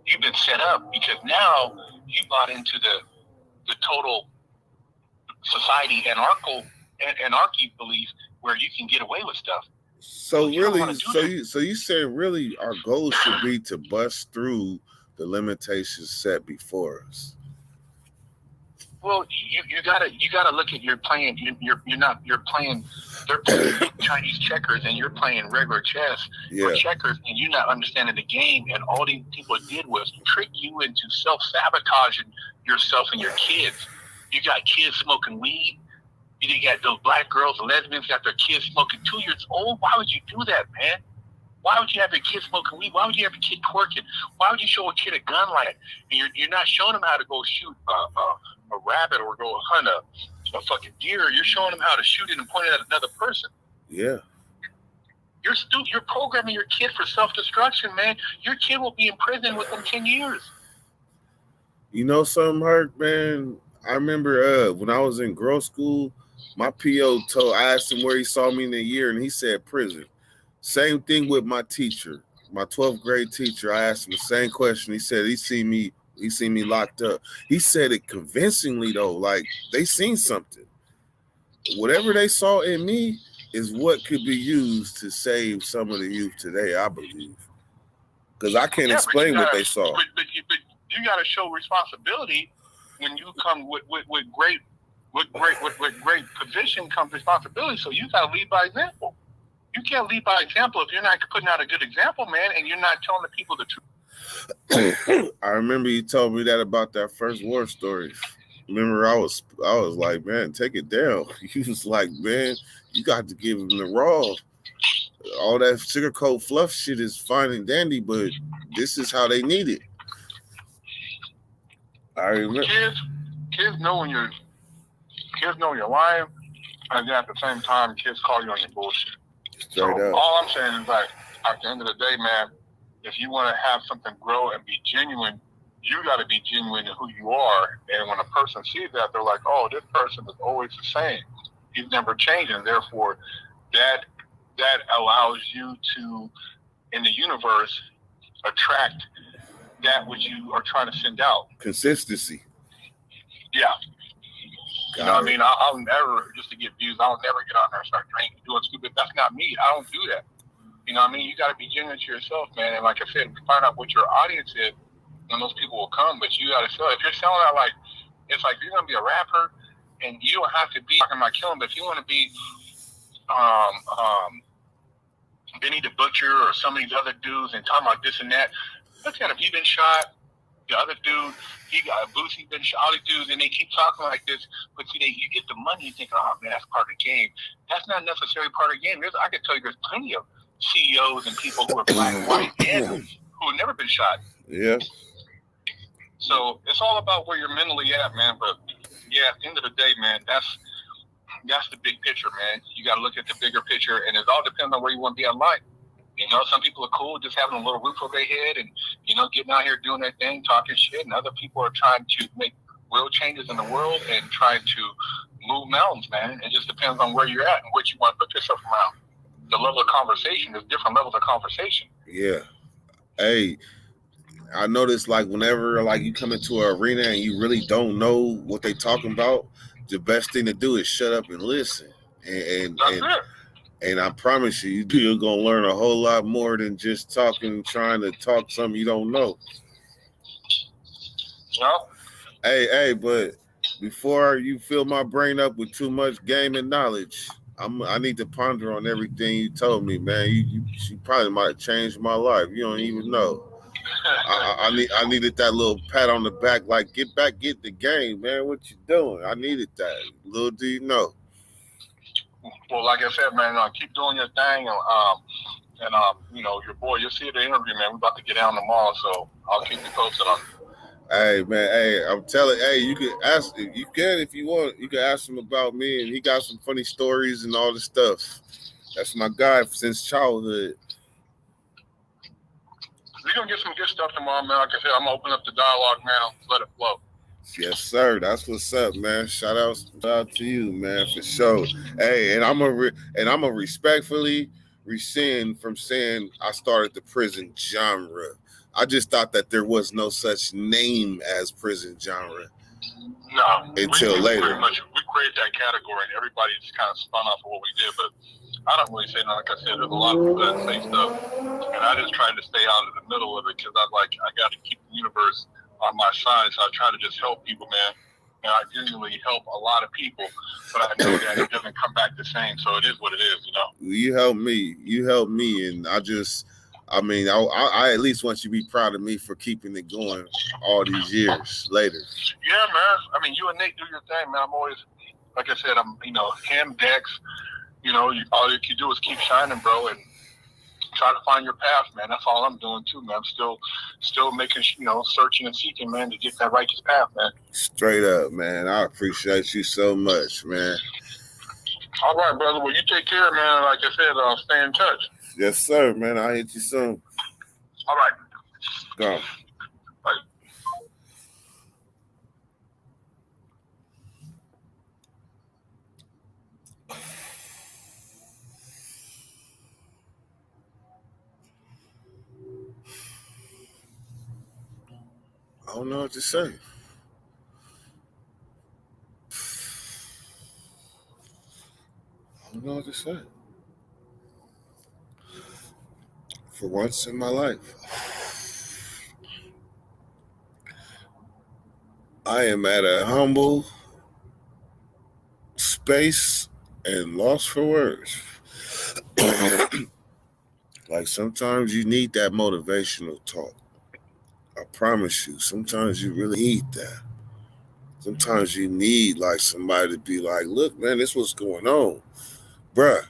you've been set up because now you bought into the total society anarchy belief where you can get away with stuff. So You don't really, wanna do that. so you saying really our goal should be to bust through the limitations set before us. Well, you gotta look at you're playing. You're playing. They're playing Chinese checkers, and you're playing regular chess or Yeah, checkers, and you're not understanding the game. And all these people did was trick you into self-sabotaging yourself and your kids. You got kids smoking weed. You got those black girls, lesbians, got their kids smoking 2 years old. Why would you do that, man? Why would you have your kid smoking weed? Why would you have your kid twerking? Why would you show a kid a gun like that? And you're not showing them how to go shoot a rabbit or go hunt a fucking deer. You're showing them how to shoot it and point it at another person. yeah. You're programming your kid for self-destruction, man. Your kid will be in prison within 10 years. You know something hurt, man? I remember when I was in growth school, my PO I asked him where he saw me in a year, and he said prison. Same thing with my teacher, my 12th grade teacher. I asked him the same question. He said he seen me locked up. He said it convincingly though, like they seen something. Whatever they saw in me is what could be used to save some of the youth today, I believe. Because I can't explain what they saw. But you got to show responsibility when you come with great position comes responsibility. So you got to lead by example. You can't lead by example if you're not putting out a good example, man, and you're not telling the people the truth. I remember you told me that about that first war story. Remember, I was like, man, take it down. He was like, man, you got to give him the raw. All that sugarcoat fluff shit is fine and dandy, but this is how they need it. I remember. Kids know when you're lying, and then at the same time, kids call you on your bullshit. Straight up. All I'm saying is, like, at the end of the day, man, if you want to have something grow and be genuine, you got to be genuine in who you are. And when a person sees that, they're like, oh, this person is always the same. He's never changing. Therefore, that allows you to, in the universe, attract that which you are trying to send out. Consistency. Yeah. You know what I mean? I'll never, just to get views, I'll never get on there and start drinking, doing stupid. That's not me. I don't do that. You know what I mean? You got to be genuine to yourself, man. And like I said, find out what your audience is, and those people will come. But you got to sell. If you're selling out, like, it's like you're going to be a rapper, and you don't have to be talking about killing, but if you want to be Benny the Butcher or some of these other dudes and talking about this and that, look at him. He been shot. The other dude, he got Boosie been shot. All these dudes, and they keep talking like this. But see, you get the money, you think, oh man, that's part of the game. That's not necessarily part of the game. I can tell you, there's plenty of CEOs and people who are black, white, and who have never been shot. Yeah. So it's all about where you're mentally at, man. But yeah, at the end of the day, man, that's the big picture, man. You got to look at the bigger picture, and it all depends on where you want to be in life. You know, some people are cool just having a little roof over their head and, you know, getting out here doing their thing, talking shit. And other people are trying to make real changes in the world and trying to move mountains, man. It just depends on where you're at and what you want to put yourself around. The level of conversation, there's different levels of conversation. Yeah. Hey, I noticed, like, whenever, like, you come into an arena and you really don't know what they talking about, the best thing to do is shut up and listen. And I promise you, you're going to learn a whole lot more than just trying to talk something you don't know. Well, Hey, but before you fill my brain up with too much game and knowledge, I need to ponder on everything you told me, man. You probably might have changed my life. You don't even know. I needed that little pat on the back, like, get the game, man. What you doing? I needed that. Little do you know. Well, like I said, man, keep doing your thing, and you know, your boy, you'll see the interview, man. We're about to get down tomorrow, so I'll keep you posted on it. Hey, man, hey, I'm telling, hey, you can ask, if you want, you can ask him about me, and he got some funny stories and all this stuff. That's my guy since childhood. We're going to get some good stuff tomorrow, man. Like I said, I'm going to open up the dialogue, man. Let it flow. Yes, sir. That's what's up, man. Shout out to you, man, for sure. Hey, and I'm a respectfully rescind from saying I started the prison genre. I just thought that there was no such name as prison genre. No. Until later. We created that category, and everybody just kind of spun off of what we did. But I don't really say nothing. Like I said, there's a lot of people that say stuff, and I just try to stay out of the middle of it because I got to keep the universe on my side. So I try to just help people, man. And I genuinely help a lot of people, but I know that it doesn't come back the same. So it is what it is, you know. You help me, and I at least want you to be proud of me for keeping it going all these years later. Yeah, man. I mean, you and Nate do your thing, man. I'm always, like I said, him, Dex. All you can do is keep shining, bro, and try to find your path, man. That's all I'm doing too, man. I'm still making, searching and seeking, man, to get that righteous path, man. Straight up, man. I appreciate you so much, man. All right, brother. Well, you take care, man. Like I said, stay in touch. Yes, sir, man. I'll hit you soon. All right. Go. Bye. I don't know what to say. I don't know what to say. For once in my life, I am at a humble space and lost for words. Like sometimes you need that motivational talk. I promise you, sometimes you really need that. Sometimes you need like somebody to be like, look, man, this what's going on. Bruh,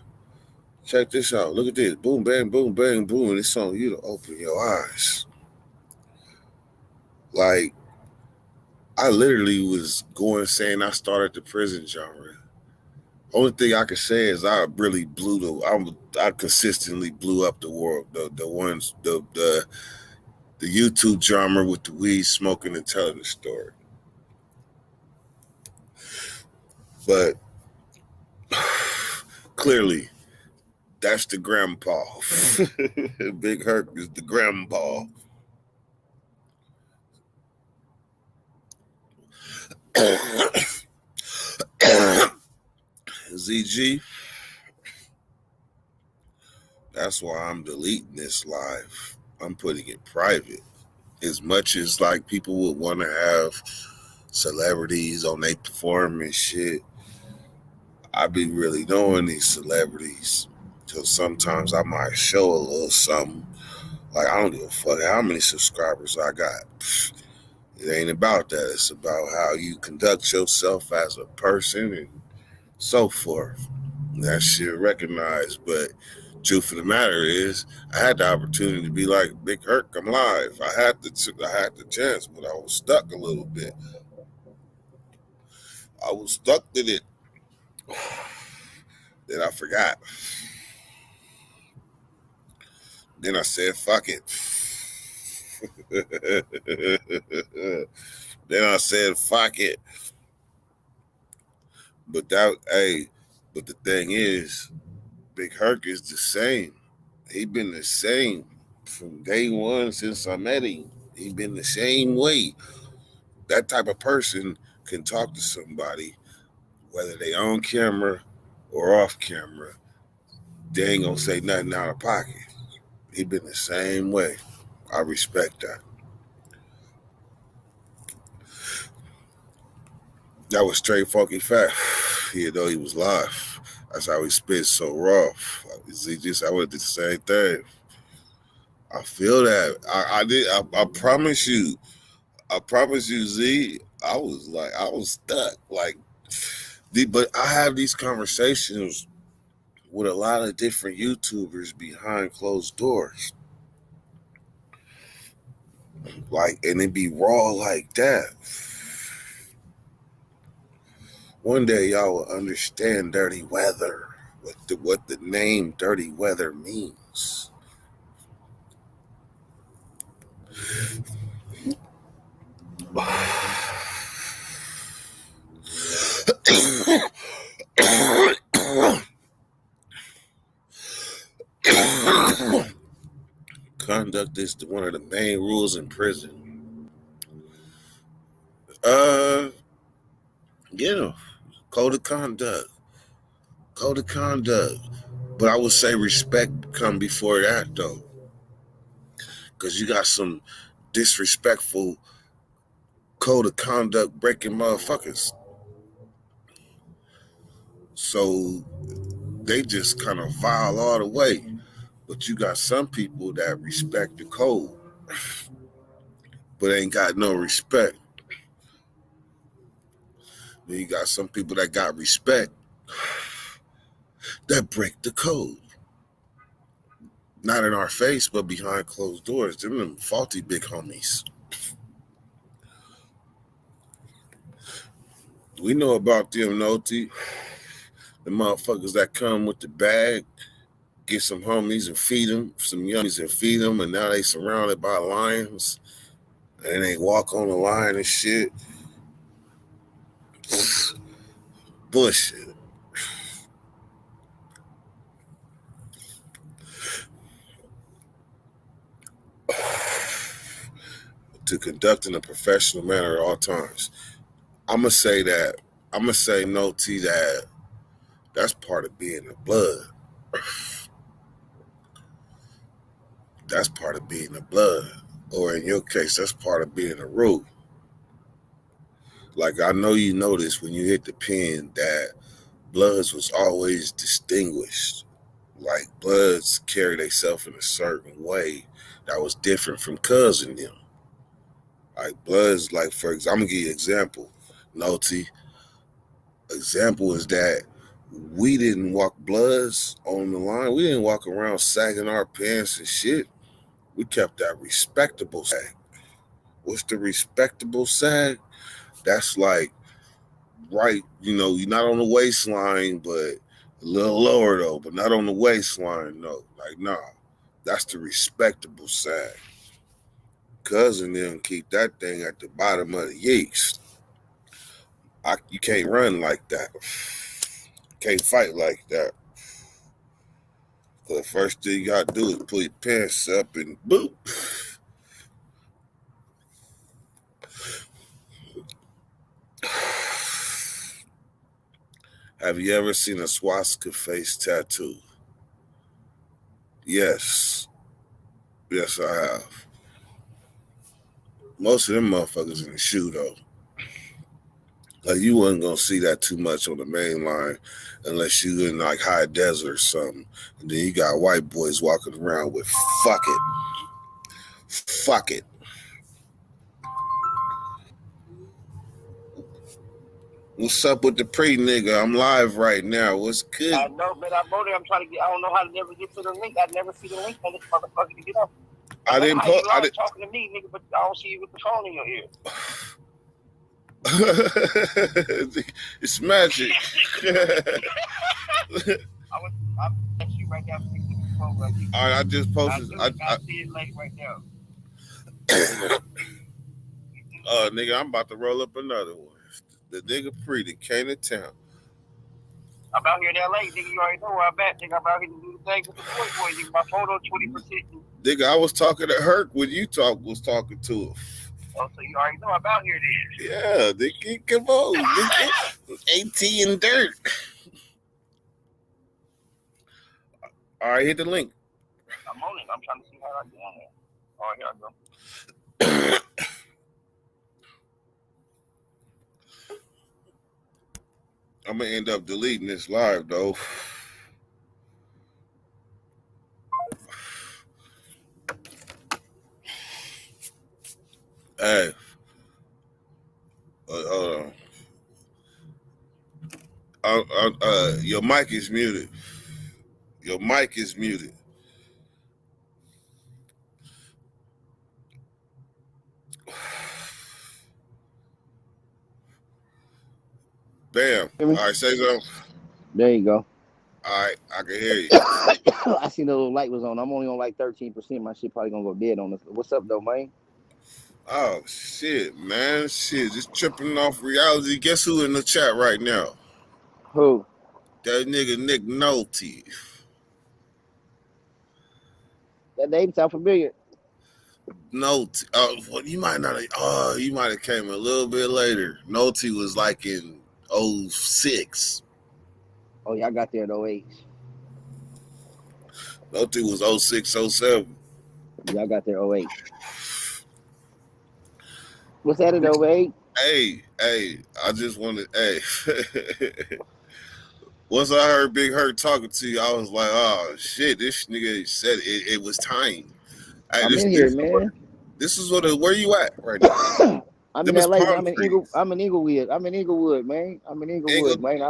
check this out. Look at this. Boom, bang, boom, bang, boom. And it's on you to open your eyes. Like, I literally was saying I started the prison genre. Only thing I can say is I really I consistently blew up the world. The YouTube genre with the weed smoking and telling the story. But clearly, that's the grandpa. Big Herc is the grandpa. ZG, that's why I'm deleting this live. I'm putting it private. As much as like people would want to have celebrities on their performance shit, I be really knowing these celebrities. So sometimes I might show a little something. Like, I don't give a fuck how many subscribers I got. It ain't about that. It's about how you conduct yourself as a person and so forth. That shit recognized. But truth of the matter is, I had the opportunity to be like, Big Herc, I'm live. I had the chance, but I was stuck a little bit. I was stuck in it. Then I forgot. Then I said, fuck it. Then I said, fuck it. But the thing is, Big Herc is the same. He been the same from day one since I met him. He been the same way. That type of person can talk to somebody, whether they on camera or off camera. They ain't gonna say nothing out of pocket. He been the same way. I respect that. That was straight funky fact. Even though he was live. That's how he spit so raw. I would do the same thing. I feel that. I promise you. I promise you, Z. I was stuck. But I have these conversations with a lot of different YouTubers behind closed doors. And it be raw like that. One day y'all will understand Dirty Weather, what the name Dirty Weather means. Conduct is one of the main rules in prison. Code of conduct. But I would say respect come before that, though. Because you got some disrespectful code of conduct breaking motherfuckers. So they just kind of file all the way. But you got some people that respect the code, but ain't got no respect. Then you got some people that got respect that break the code. Not in our face, but behind closed doors. Them faulty big homies. We know about them, Noti. The motherfuckers that come with the bag, get some homies and feed them, some youngies and feed them, and now they surrounded by lions, and they walk on the line and shit. Bullshit. To conduct in a professional manner at all times. I'm going to say no T that that's part of being a blood. That's part of being a blood. Or in your case, that's part of being a root. Like I know you noticed when you hit the pen that Bloods was always distinguished. Like Bloods carry themselves in a certain way that was different from Cuz and them. Like Bloods, like for example, I'm gonna give you an example. Noti. Example is that we didn't walk Bloods on the line. We didn't walk around sagging our pants and shit. We kept that respectable sag. What's the respectable sag? That's like right, you're not on the waistline, but a little lower though, but not on the waistline though. Like, nah, that's the respectable sag. Cousin them keep that thing at the bottom of the yeast. You can't run like that. Can't fight like that. The first thing you gotta do is pull your pants up and boop. Have you ever seen a swastika face tattoo? Yes. Yes, I have. Most of them motherfuckers in the shoe, though. Like, you wasn't going to see that too much on the main line unless you in, like, high desert or something. And then you got white boys walking around with fuck it. Fuck it. What's up with the pre-nigga? I'm live right now. What's good? I know, man. I'm on there. I'm trying to get. I don't know how to never get to the link. I never see the link on this motherfucker to get up. I didn't put. I didn't talking to me, nigga, but I don't see you with the phone in your ear. It's magic. I'm text you right now. All right, I just posted. I see it late right now. Nigga, I'm about to roll up another one. The nigga pretty came to town. I'm out here in LA, nigga. You already know where I'm at, nigga. I'm out here to do the thing with the boy, nigga. My photo 20%. Nigga, I was talking to Herc when you was talking to him. Oh, so you already know I'm out here then. Yeah, nigga, come on, nigga. AT and dirt. All right, hit the link. I'm on it. I'm trying to see how I get on there. Oh, here I go. I'm gonna end up deleting this live though. Hey, hold on. Your mic is muted. Your mic is muted. Bam. All right, say something. There you go. All right, I can hear you. I seen the little light was on. I'm only on like 13%. My shit probably gonna go dead on this. What's up, though, man? Oh, shit, man. Shit, just tripping off reality. Guess who in the chat right now? Who? That nigga Nick Nolte. That name sound familiar. Nolte. Well, you might not. You might have came a little bit later. Nolte was like in 06. Oh, yeah, I got there in 08. Those two was 06, 07. Y'all got their 08. What's that in 08? Hey, I just wanted, once I heard Big Hurt talking to you, I was like, oh shit, this nigga said it was time. Hey, I'm in here, man. This is where you at right now? I'm in LA. I'm in Inglewood. I'm in Inglewood, man. I'm in Inglewood, man.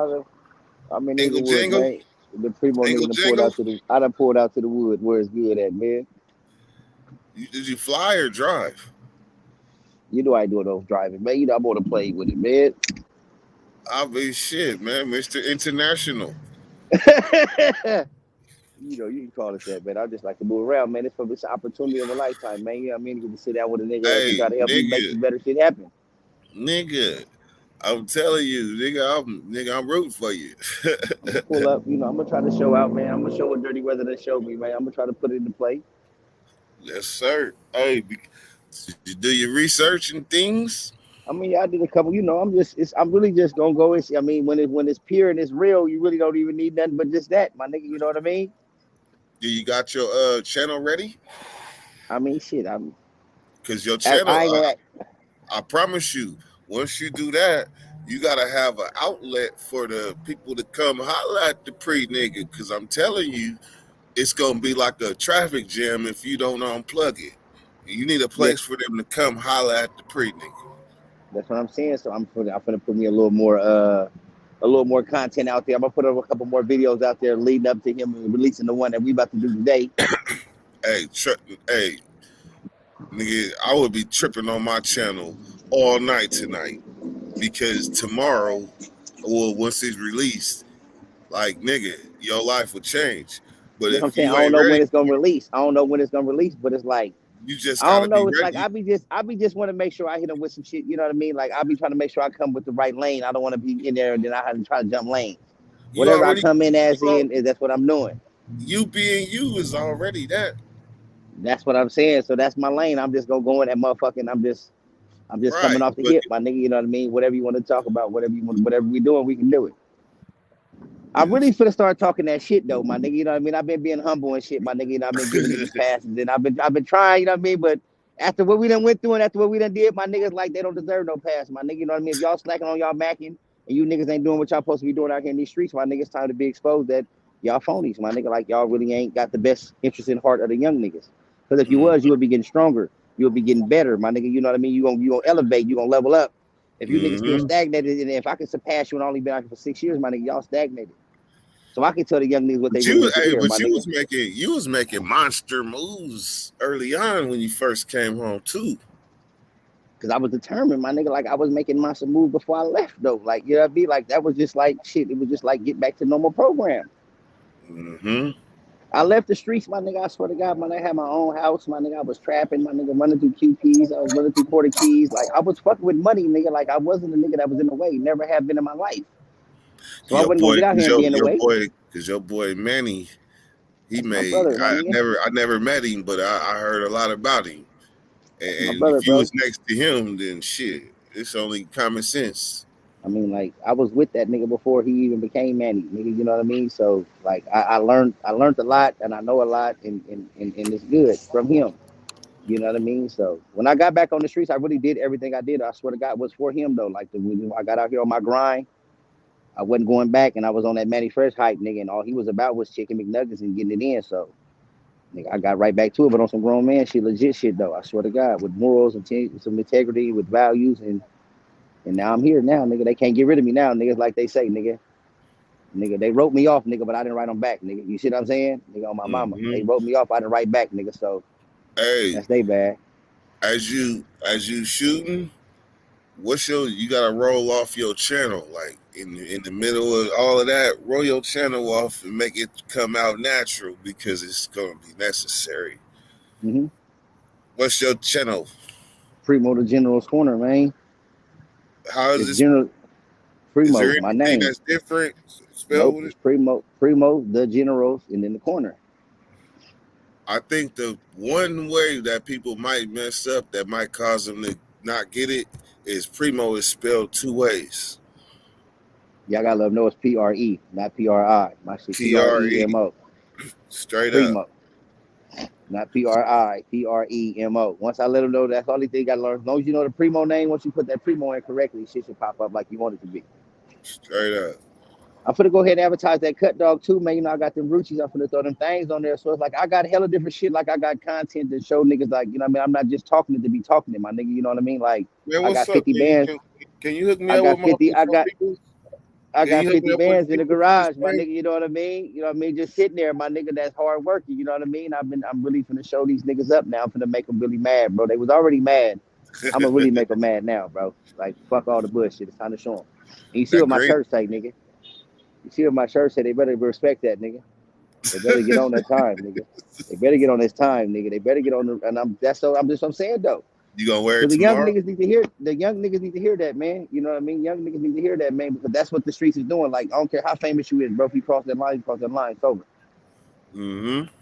I'm in Inglewood, man. The Primo nigga done pulled out to the. I done pulled out to the wood where it's good at, man. Did you fly or drive? You know I do those driving, man. You know I'm gonna play with it, man. I mean, shit, man, Mr. International. You know, you can call it that, man. I just like to move around, man. It's an opportunity of a lifetime, man. You know what I mean? You can sit down with a nigga and try to help you make some better shit happen. Nigga, I'm telling you, nigga, I'm rooting for you. I'm gonna pull up, you know, I'm gonna try to show out, man. I'm gonna show what Dirty Weather done showed me, man. I'm gonna try to put it into play. Yes, sir. Hey, did you do your research and things? I mean, I did a couple, you know, I'm really just gonna go and see. I mean, when it's pure and it's real, you really don't even need nothing but just that, my nigga, you know what I mean? Do you got your channel ready? I mean, shit, because your channel, I promise you, once you do that, you gotta have an outlet for the people to come holler at the pre nigga. Because I'm telling you, it's gonna be like a traffic jam if you don't unplug it. You need a place for them to come holler at the pre nigga. That's what I'm saying. So I'm gonna put me a little more content out there. I'm gonna put up a couple more videos out there leading up to him releasing the one that we about to do today. Hey, nigga, I would be tripping on my channel all night tonight because tomorrow, well, once it's released, like nigga, your life will change. But you know what I'm saying, I don't know when it's gonna release. But it's like you just I don't know. It's like I be just want to make sure I hit him with some shit. You know what I mean? Like I be trying to make sure I come with the right lane. I don't want to be in there and then I have to try to jump lanes. Whatever I come in as that's what I'm doing. You being you is already that. That's what I'm saying. So that's my lane. I'm just gonna go in that motherfucking. I'm just coming off the hip, my nigga. You know what I mean? Whatever you want to talk about, whatever we doing, we can do it. I really finna start talking that shit though, my nigga. You know what I mean? I've been being humble and shit, my nigga. You know, I've been giving these passes and I've been trying. You know what I mean? But after what we done went through and after what we done did, my niggas like they don't deserve no pass, my nigga. You know what I mean? If y'all slacking on y'all macking and you niggas ain't doing what y'all supposed to be doing out here in these streets, my nigga, it's time to be exposed that y'all phonies, my nigga. Like y'all really ain't got the best interest in heart of the young niggas. Because if you was, you would be getting stronger. You would be getting better, my nigga. You know what I mean? You gonna elevate. You gonna level up. If you niggas still stagnated, and if I can surpass you and only been out here for 6 years, my nigga, y'all stagnated. So I can tell the young niggas what they want to hear, my nigga. You was making monster moves early on when you first came home too. Because I was determined, my nigga. Like I was making monster moves before I left, though. Like you know what I mean? Like that was just like shit. It was just like get back to normal program. I left the streets, my nigga. I swear to God, man. I had my own house, my nigga. I was trapping, my nigga, running through QPs. I was running through quarter keys. Like I was fucking with money, nigga. Like I wasn't a nigga that was in the way. Never have been in my life. So I wasn't gonna get out here and be in the way. Because your boy Manny, I never met him, but I heard a lot about him. And if you was next to him, then shit, it's only common sense. I mean, like I was with that nigga before he even became Manny, nigga. You know what I mean? So like I learned a lot and I know a lot and it's good from him. You know what I mean? So when I got back on the streets, I really did everything I did. I swear to God, was for him though. Like when I got out here on my grind, I wasn't going back, and I was on that Manny Fresh hype, nigga. And all he was about was chicken McNuggets and getting it in. So, nigga, I got right back to it, but on some grown man shit, legit shit though. I swear to God, with morals and some integrity, with values, and now I'm here now, nigga. They can't get rid of me now, niggas. Like they say, nigga, they wrote me off, nigga, but I didn't write them back, nigga. You see what I'm saying, nigga? On my mama, they wrote me off. I didn't write back, nigga. So, hey, that's they bad. As you shooting, you gotta roll off your channel, like in the middle of all of that, roll your channel off and make it come out natural because it's gonna be necessary. What's your channel? Primo the General's Corner, man. How is this? Primo, is there my name. That's different. Nope, it's Primo the Generals, and then the corner. I think the one way that people might mess up that might cause them to not get it is Primo is spelled two ways. Y'all gotta let them know it's PRE, not PRI. My shit PREMO. Straight Primo. up. Not P-R-I, P-R-E-M-O. Once I let them know, that's all they got to learn. As long as you know the Primo name, once you put that Primo in correctly, shit should pop up like you want it to be. Straight up. I'm finna go ahead and advertise that cut dog too, man. You know, I got them Ruchis. I'm finna throw them things on there. So it's like I got hella different shit. Like I got content to show niggas, like, you know what I mean? I'm not just talking it to be talking it, my nigga. You know what I mean? Like, Man, I got what's 50 up? bands. Can you hook me I up got with 50. my I Can got you hook me 50 up with bands in the people garage, my this nigga. You know what I mean? You know what I mean? Just sitting there, my nigga. That's hard working. You know what I mean? I'm really finna show these niggas up now. I'm finna make them really mad, bro. They was already mad. I'm gonna really make them mad now, bro. Like, fuck all the bullshit. It's time to show them. And you see That what my green. shirt say, nigga? You see what my shirt say? They better respect that, nigga. They better get on that time, nigga. They better get on this time, nigga. They better get on the. And I'm just what I'm saying though. You gonna wear it Because the young tomorrow? niggas need to hear. The young niggas need to hear that, man. You know what I mean? Young niggas need to hear that, man, because that's what the streets is doing. Like, I don't care how famous you is, bro. If you cross that line, you cross that line. It's over. Mm-hmm.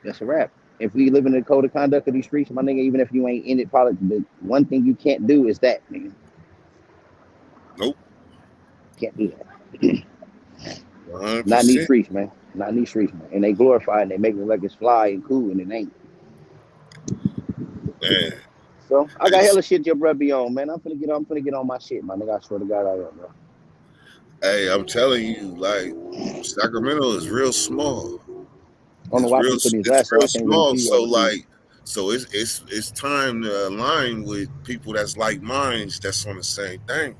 That's a wrap. If we live in the code of conduct of these streets, my nigga, even if you ain't in it, probably the one thing you can't do is that, nigga. Nope. Can't do that. 100%. Not in these streets, man. Not in these streets, man. And they glorify and they make it like it's fly and cool, and it ain't. Man. So I got hella shit your brother be on, man. I'm finna get on my shit, my nigga. I swear to God I am, bro. Hey, I'm telling you, like, Sacramento is real small. I don't know why I put these glasses on. I can't really Small. see So all the like, so it's time to align with people that's like minds that's on the same thing.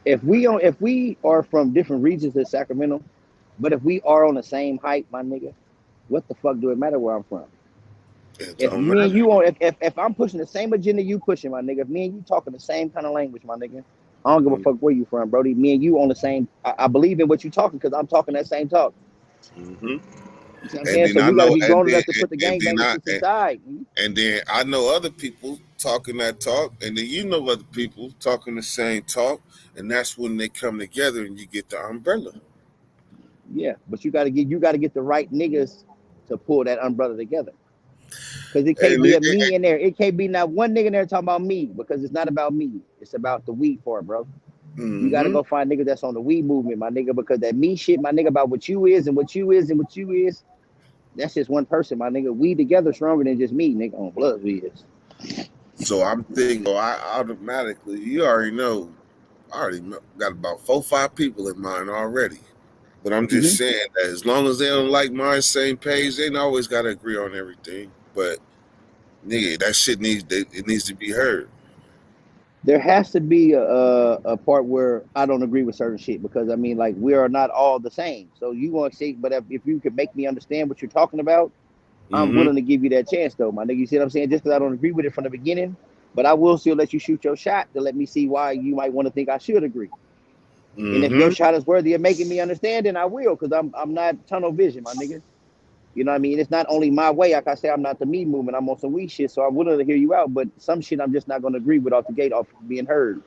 If we are from different regions of Sacramento, but if we are on the same height, my nigga, what the fuck do it matter where I'm from? If me and you on, if I'm pushing the same agenda you pushing, my nigga, if me and you talking the same kind of language, my nigga, I don't give a fuck where you from, Brody. Me and you on the same. I believe in what you talking because I'm talking that same talk. Mm-hmm. You see what I'm saying? So we gotta be grown enough to put the gangbang shit aside. And then I know other people talking that talk, and then you know other people talking the same talk, and that's when they come together and you get the umbrella. Yeah, but you gotta get the right niggas to pull that umbrella together. Because it can't be a me in there. It can't be not one nigga in there talking about me, because it's not about me. It's about the weed part, bro. Mm-hmm. You gotta go find niggas that's on the weed movement, my nigga, because that me shit, my nigga, about what you is and what you is and what you is, that's just one person, my nigga. We together stronger than just me, nigga. On blood we is. So I'm thinking, I automatically, you already know, I already got about 4 or 5 people in mind already. But I'm just saying that as long as they don't like my same page, they ain't always got to agree on everything. But nigga, that shit needs to be heard. There has to be a part where I don't agree with certain shit, because I mean, like, we are not all the same. So you want to say, but if you could make me understand what you're talking about, I'm willing to give you that chance, though, my nigga. You see what I'm saying? Just because I don't agree with it from the beginning, but I will still let you shoot your shot to let me see why you might want to think I should agree. And if your shot is worthy of making me understand, then I will, because I'm not tunnel vision, my nigga. You know what I mean? It's not only my way. Like I say, I'm not the me movement. I'm on some weak shit, so I'm willing to hear you out. But some shit I'm just not going to agree with off the gate, off being heard.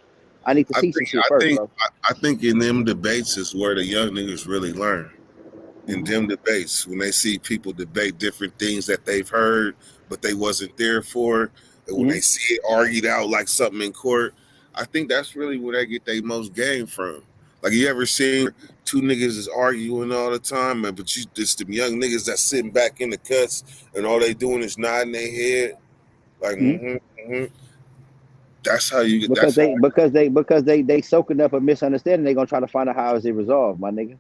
I need to see some shit first, bro. I think in them debates is where the young niggas really learn. In them debates, when they see people debate different things that they've heard, but they wasn't there for, and when they see it argued out like something in court, I think that's really where they get their most game from. Like, you ever seen 2 niggas is arguing all the time, but you just them young niggas that's sitting back in the cuts and all they doing is nodding their head, like That's how you get. Because they soaking up a misunderstanding. They gonna try to find out how is it resolved, my nigga.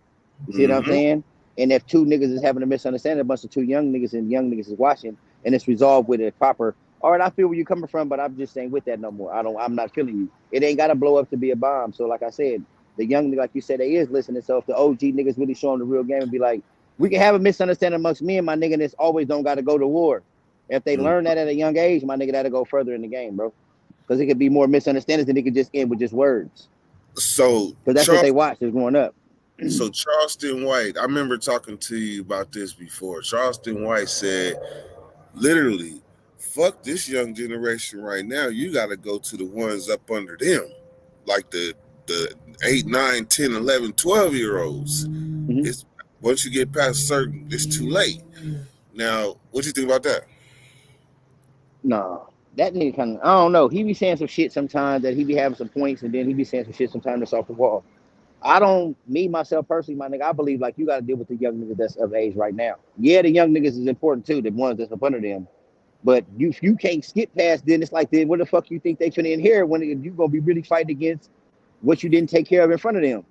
You see what I'm saying? And if 2 niggas is having a misunderstanding, a bunch of 2 young niggas and young niggas is watching, and it's resolved with a proper. All right, I feel where you're coming from, but I'm just saying with that no more. I'm not feeling you. It ain't gotta blow up to be a bomb. So like I said, the young nigga, like you said, they is listening. So if the OG niggas really show them the real game and be like, we can have a misunderstanding amongst me and my nigga, and it's always don't got to go to war. If they learn that at a young age, my nigga, that'll go further in the game, bro. Because it could be more misunderstandings than it could just end with just words. So because that's what they watch is growing up. So Charleston White, I remember talking to you about this before. Charleston White said, literally, fuck this young generation right now. You got to go to the ones up under them, like the 8, 9, 10, 11, 12-year-olds. It's once you get past certain, it's too late. Now, what you think about that? No, that nigga kind of, I don't know. He be saying some shit sometimes that he be having some points, and then he be saying some shit sometimes that's off the wall. I don't, me myself personally, my nigga, I believe like you got to deal with the young niggas that's of age right now. Yeah, the young niggas is important too, the ones that's up under them. But you can't skip past then. It's like, then what the fuck you think they finna inherit when you gonna be really fighting against what you didn't take care of in front of them?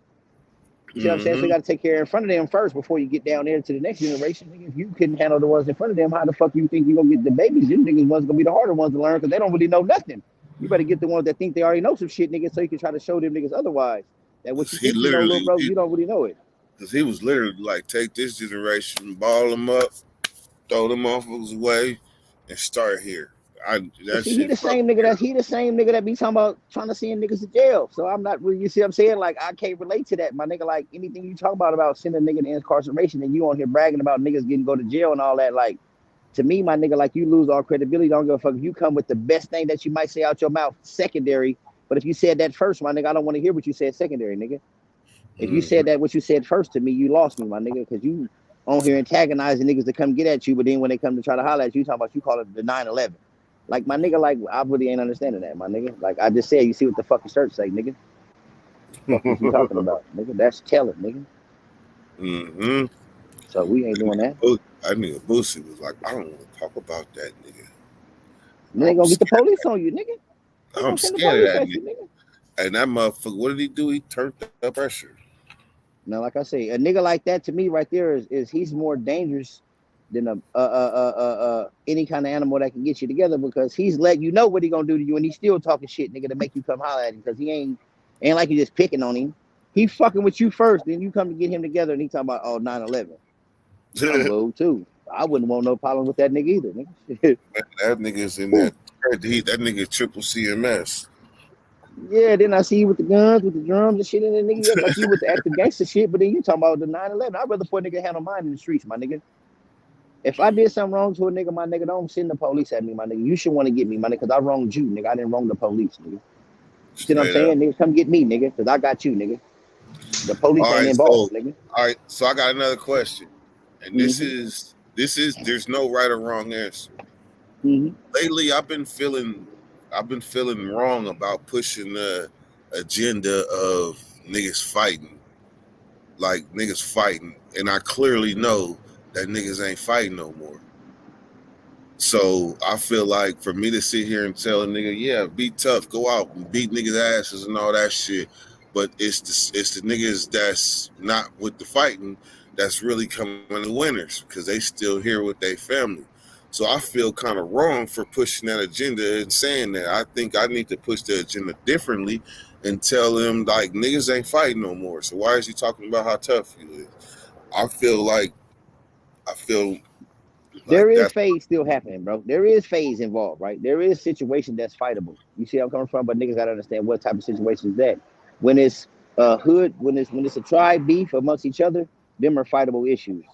You see what I'm saying? So you got to take care in front of them first before you get down there to the next generation. Nigga, if you couldn't handle the ones in front of them, how the fuck you think you gonna get the babies? Them niggas ones gonna be the harder ones to learn because they don't really know nothing. You better get the ones that think they already know some shit, nigga, so you can try to show them niggas otherwise. That what you think you know, little bro, you don't really know it. Because he was literally like, take this generation, ball them up, throw them off his way, and start here. He the same nigga that be talking about trying to send niggas to jail. So I'm not really, you see what I'm saying? Like, I can't relate to that, my nigga. Like, anything you talk about sending a nigga to incarceration and you on here bragging about niggas getting go to jail and all that, like, to me, my nigga, like, you lose all credibility. Don't give a fuck if you come with the best thing that you might say out your mouth secondary. But if you said that first, my nigga, I don't want to hear what you said secondary, nigga. If you said that what you said first to me, you lost me, my nigga, because you on here antagonizing niggas to come get at you, but then when they come to try to holler at you, talking about you call it the 9/11. Like, my nigga, like, I really ain't understanding that, my nigga. Like, I just said, you see what the fucking shirt say, nigga? What the fuck you talking about, nigga? That's telling, nigga. Mm-hmm. So we ain't doing that. I knew Boosie was like, I don't want to talk about that, nigga. They ain't gonna get the police on you, nigga. I'm scared of that nigga. And that motherfucker, what did he do? He turned up pressure. Now, like I say, a nigga like that to me right there is he's more dangerous than any kind of animal that can get you together, because he's letting you know what he gonna do to you and he's still talking shit, nigga, to make you come holler at him, because he ain't like you just picking on him. He fucking with you first, then you come to get him together and he talking about 9/11. I'm low too. I wouldn't want no problem with that nigga either, nigga. That nigga's in that nigga triple CMS. Yeah, then I see you with the guns, with the drums and shit, and then nigga like you with the active gangster shit, but then you talking about the 9/11. I'd rather for a nigga handle mine in the streets, my nigga. If I did something wrong to a nigga, my nigga, don't send the police at me, my nigga. You should want to get me, my nigga, because I wronged you, nigga. I didn't wrong the police, nigga. You see what I'm saying, nigga? Come get me, nigga, because I got you, nigga. The police ain't involved, nigga. All right, so I got another question, and this is there's no right or wrong answer. Lately, I've been feeling wrong about pushing the agenda of niggas fighting, and I clearly know that niggas ain't fighting no more. So I feel like for me to sit here and tell a nigga, yeah, be tough, go out and beat niggas' asses and all that shit, but it's the niggas that's not with the fighting that's really coming the winners, because they still here with their family. So I feel kind of wrong for pushing that agenda and saying that. I think I need to push the agenda differently and tell them, like, niggas ain't fighting no more. So why is he talking about how tough he is? I feel like there is phase still happening, bro. There is phase involved, right? There is situation that's fightable. You see how I'm coming from? But niggas gotta understand what type of situation is that. When it's hood, when it's a tribe beef amongst each other, them are fightable issues.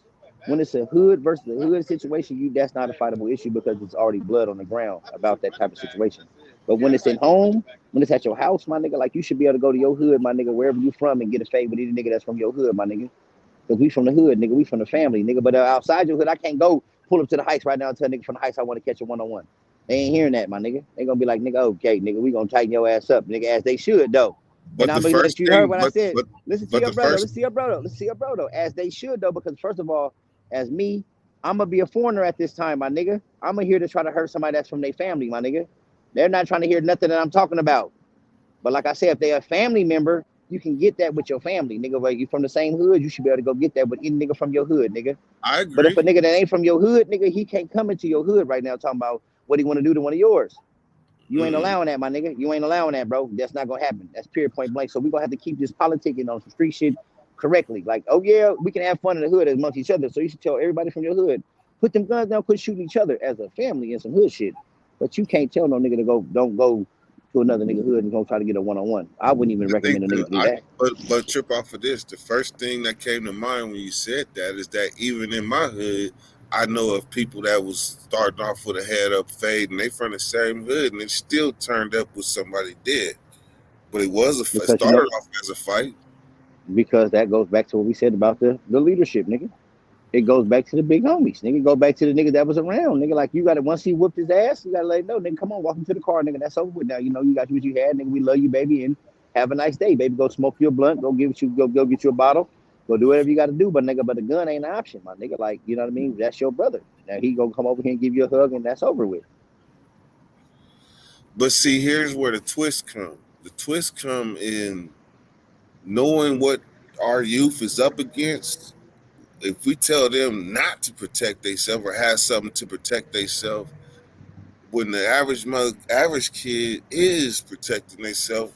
When it's a hood versus a hood situation, that's not a fightable issue because it's already blood on the ground about that type of situation. But when it's at home, when it's at your house, my nigga, like, you should be able to go to your hood, my nigga, wherever you from, and get a fade with any nigga that's from your hood, my nigga. Because we from the hood, nigga. We from the family, nigga. But outside your hood, I can't go pull up to the Heights right now and tell nigga from the Heights I want to catch a one-on-one. They ain't hearing that, my nigga. They gonna be like, nigga, okay, nigga, we gonna tighten your ass up, nigga, as they should, though. But I'm gonna let you heard what I said. Listen to your brother. Let's see your brother, though. As they should, though, because first of all, as me, I'm gonna be a foreigner at this time, my nigga. I'm here to try to hurt somebody that's from their family, my nigga. They're not trying to hear nothing that I'm talking about. But like I said, if they're a family member, you can get that with your family, nigga. Like, you from the same hood, you should be able to go get that with any nigga from your hood, nigga. I agree. But if a nigga that ain't from your hood, nigga, he can't come into your hood right now talking about what he want to do to one of yours. You ain't allowing that, my nigga. You ain't allowing that, bro. That's not gonna happen. That's period, point blank. So we gonna have to keep this politicking on some street shit correctly. Like, oh yeah, we can have fun in the hood amongst each other. So you should tell everybody from your hood, put them guns down, quit shooting each other as a family and some hood shit. But you can't tell no nigga to don't go to another nigga hood and go try to get a one-on-one. I wouldn't even recommend a nigga do that. But trip off of this, the first thing that came to mind when you said that is that even in my hood, I know of people that was starting off with a head up fade and they from the same hood and it still turned up with somebody dead. But it was started off as a fight. Because that goes back to what we said about the leadership, nigga. It goes back to the big homies, nigga. Go back to the nigga that was around, nigga. Like, you got to, once he whooped his ass, you got to let him know, nigga, come on, walk him to the car, nigga. That's over with now. You know, you got what you had, nigga. We love you, baby. And have a nice day, baby. Go smoke you a blunt. Go get you a bottle. Go do whatever you got to do. But nigga, the gun ain't an option, my nigga. Like, you know what I mean? That's your brother. Now he gonna come over here and give you a hug, and that's over with. But see, here's where the twist come. The twist come in knowing what our youth is up against. If we tell them not to protect themselves or have something to protect themselves, when the average kid is protecting themselves,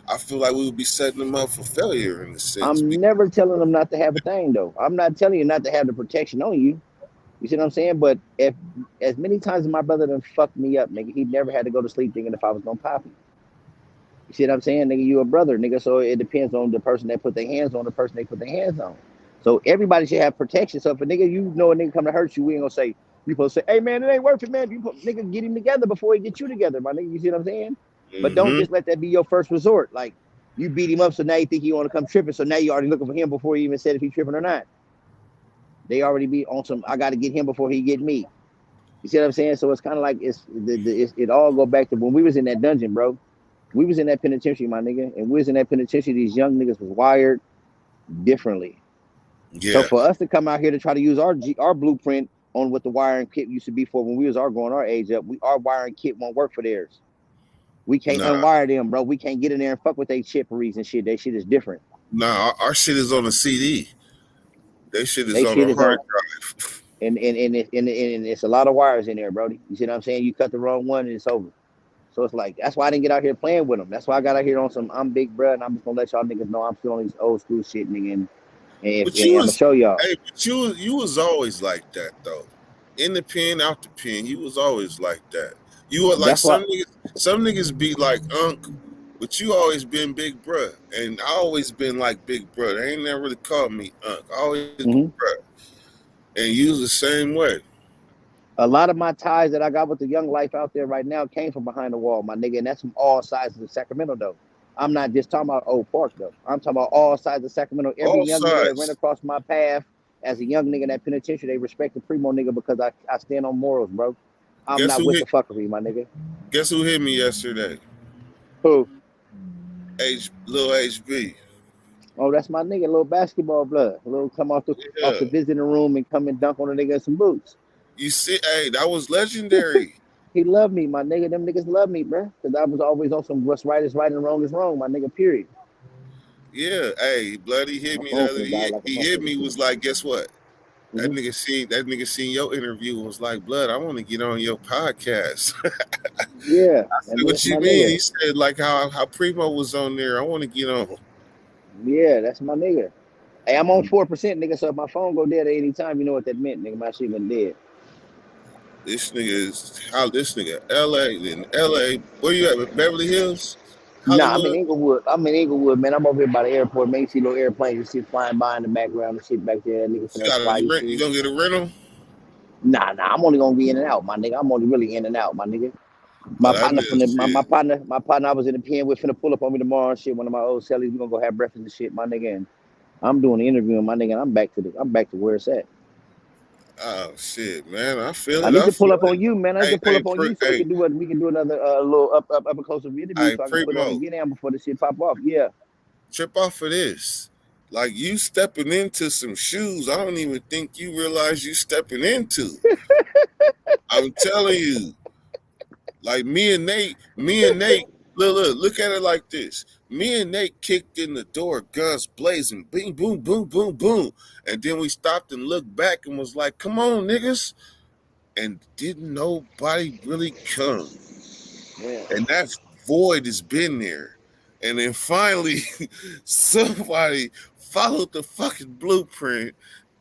I feel like we would be setting them up for failure in the sense. I'm never telling them not to have a thing, though. I'm not telling you not to have the protection on you. You see what I'm saying? But if as many times as my brother done fucked me up, nigga, he never had to go to sleep thinking if I was gonna pop him. You see what I'm saying, nigga? You a brother, nigga. So it depends on the person that put their hands on the person they put their hands on. So everybody should have protection. So if a nigga, you know a nigga come to hurt you, we ain't gonna say, you supposed to say, hey man, it ain't worth it, man. Nigga, get him together before he get you together, my nigga. You see what I'm saying? But don't just let that be your first resort. Like, you beat him up, so now you think you want to come tripping. So now you already looking for him before you even said if he's tripping or not. They already be on some, I got to get him before he get me. You see what I'm saying? So it's kind of like it all go back to when we was in that dungeon, bro. We was in that penitentiary, my nigga. And we was in that penitentiary. These young niggas was wired differently. Yeah. So for us to come out here to try to use our blueprint on what the wiring kit used to be for when we was growing our age up, our wiring kit won't work for theirs. We can't unwire them, bro. We can't get in there and fuck with they chipperies and shit. That shit is different. Nah, our shit is on a CD. They shit is on a hard drive. And it's a lot of wires in there, Brody. You see what I'm saying? You cut the wrong one and it's over. So it's like, that's why I didn't get out here playing with them. That's why I got out here on some, I'm big, bro, and I'm just gonna let y'all niggas know I'm still on these old school shit, nigga. And I'm gonna show y'all. Hey, but you was always like that, though. In the pen, out the pen, you was always like that. You were like some niggas be like Unc, but you always been big bruh. And I always been like big bruh. They ain't never really called me Unc. I always been bruh. And you was the same way. A lot of my ties that I got with the young life out there right now came from behind the wall, my nigga. And that's from all sides of Sacramento, though. I'm not just talking about Oak Park, though. I'm talking about all sides of Sacramento. Every young nigga that went across my path as a young nigga in that penitentiary, they respect the Primo nigga because I stand on morals, bro. I'm not with the fuckery, my nigga. Guess who hit me yesterday? Who? Lil HB. Oh, that's my nigga, little basketball blood. Little come off the visiting room and come and dunk on a nigga in some boots. You see, hey, that was legendary. He loved me, my nigga. Them niggas love me, bro. Because I was always on some what's right is right and wrong is wrong, my nigga, period. Yeah, hey, bloody hit me. He hit me, was like, guess what? That nigga seen your interview and was like, blood, I want to get on your podcast. Yeah. I said, what you mean? He said, like how Primo was on there. I want to get on. Yeah, that's my nigga. Hey, I'm on 4%, nigga. So if my phone go dead at any time, you know what that meant, nigga. My shit went dead. This nigga LA. Where you at? Beverly Hills? Hollywood? Nah, I'm in Inglewood. Man. I'm over here by the airport. Man, you see little airplanes and shit flying by in the background and shit back there. Nigga, you gonna get a rental? Nah. I'm only gonna be in and out, my nigga. I'm only really in and out, my nigga. My partner I was in the pen with finna pull up on me tomorrow and shit. One of my old cellies, we gonna go have breakfast and shit, my nigga. And I'm doing the interview, my nigga. And I'm back to where it's at. Oh shit, man! I feel it. I need to pull up on you, man. I need to pull up on you so we can do another little up close interview so I can put on get down before the shit pop off. Yeah. Trip off of this. Like you stepping into some shoes I don't even think you realize you stepping into. I'm telling you. Like me and Nate, look at it like this. Me and Nate kicked in the door, guns blazing, bing, boom, boom, boom, boom. And then we stopped and looked back and was like, come on, niggas. And didn't nobody really come. Yeah. And that void has been there. And then finally, somebody followed the fucking blueprint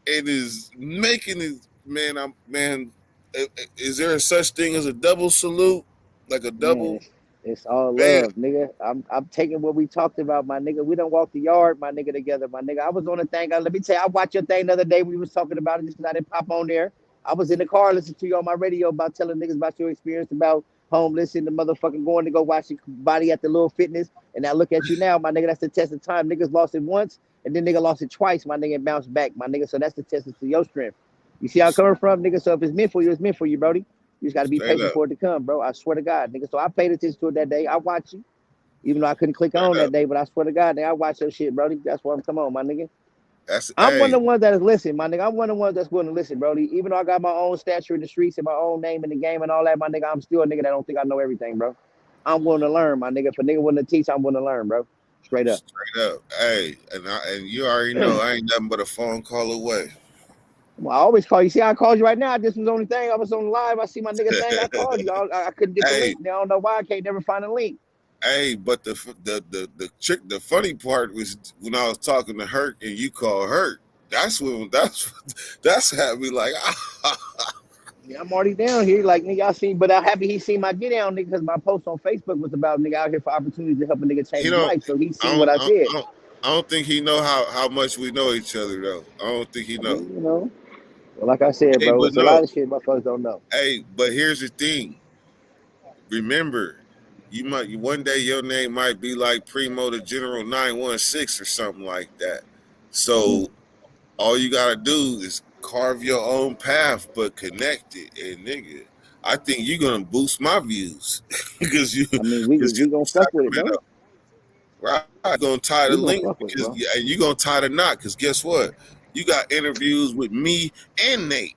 and is making it, man, is there a such thing as a double salute? Like a double? Man, it's all love, nigga. I'm taking what we talked about, my nigga. We done walked the yard, my nigga, together, my nigga. I was on a thing. Let me tell you, I watched your thing the other day. We was talking about it just because I didn't pop on there. I was in the car listening to you on my radio about telling niggas about your experience about homeless and the motherfucking going to go watch your body at the little fitness. And now look at you now, my nigga. That's the test of time. Niggas lost it once and then nigga lost it twice, my nigga, and bounced back, my nigga. So that's the test of your strength. You see how I'm coming from, nigga? So if it's meant for you, it's meant for you, Brody. You just got to be patient for it to come, bro. I swear to God, nigga. So I paid attention to it that day. I watched you. Even though I couldn't click on that day, but I swear to God, nigga, I watch your shit, Brody. That's why I'm come on, my nigga. I'm one of the ones that is listening, my nigga. I'm one of the ones that's going to listen, Brody. Even though I got my own stature in the streets and my own name in the game and all that, my nigga, I'm still a nigga that don't think I know everything, bro. I'm willing to learn, my nigga. If a nigga willing to teach, I'm willing to learn, bro. Straight up. Straight up. Hey, and you already know I ain't nothing but a phone call away. Well, I always call you. See, I called you right now. This was the only thing. I was on live. I see my nigga thing. I called you. I couldn't get the link. I don't know why. I can't never find a link. Hey, but the funny part was when I was talking to Hurt and you called Hurt. That's had me like. Yeah, I'm already down here. Like nigga, I see, but I'm happy he seen my get down, nigga, because my post on Facebook was about nigga out here for opportunities to help a nigga change his life. So he seen what I did. I don't think he know how much we know each other though. I don't think he know. You know. Well, like I said, bro, it's a lot of shit motherfuckers don't know. Hey, but here's the thing. Remember, one day your name might be like Primo the General 916 or something like that. So all you gotta do is carve your own path, but connect it. And nigga, I think you're gonna boost my views because we gonna fuck with it, bro. Right, you're gonna tie the link because you're gonna tie the knot. Because guess what? You got interviews with me and Nate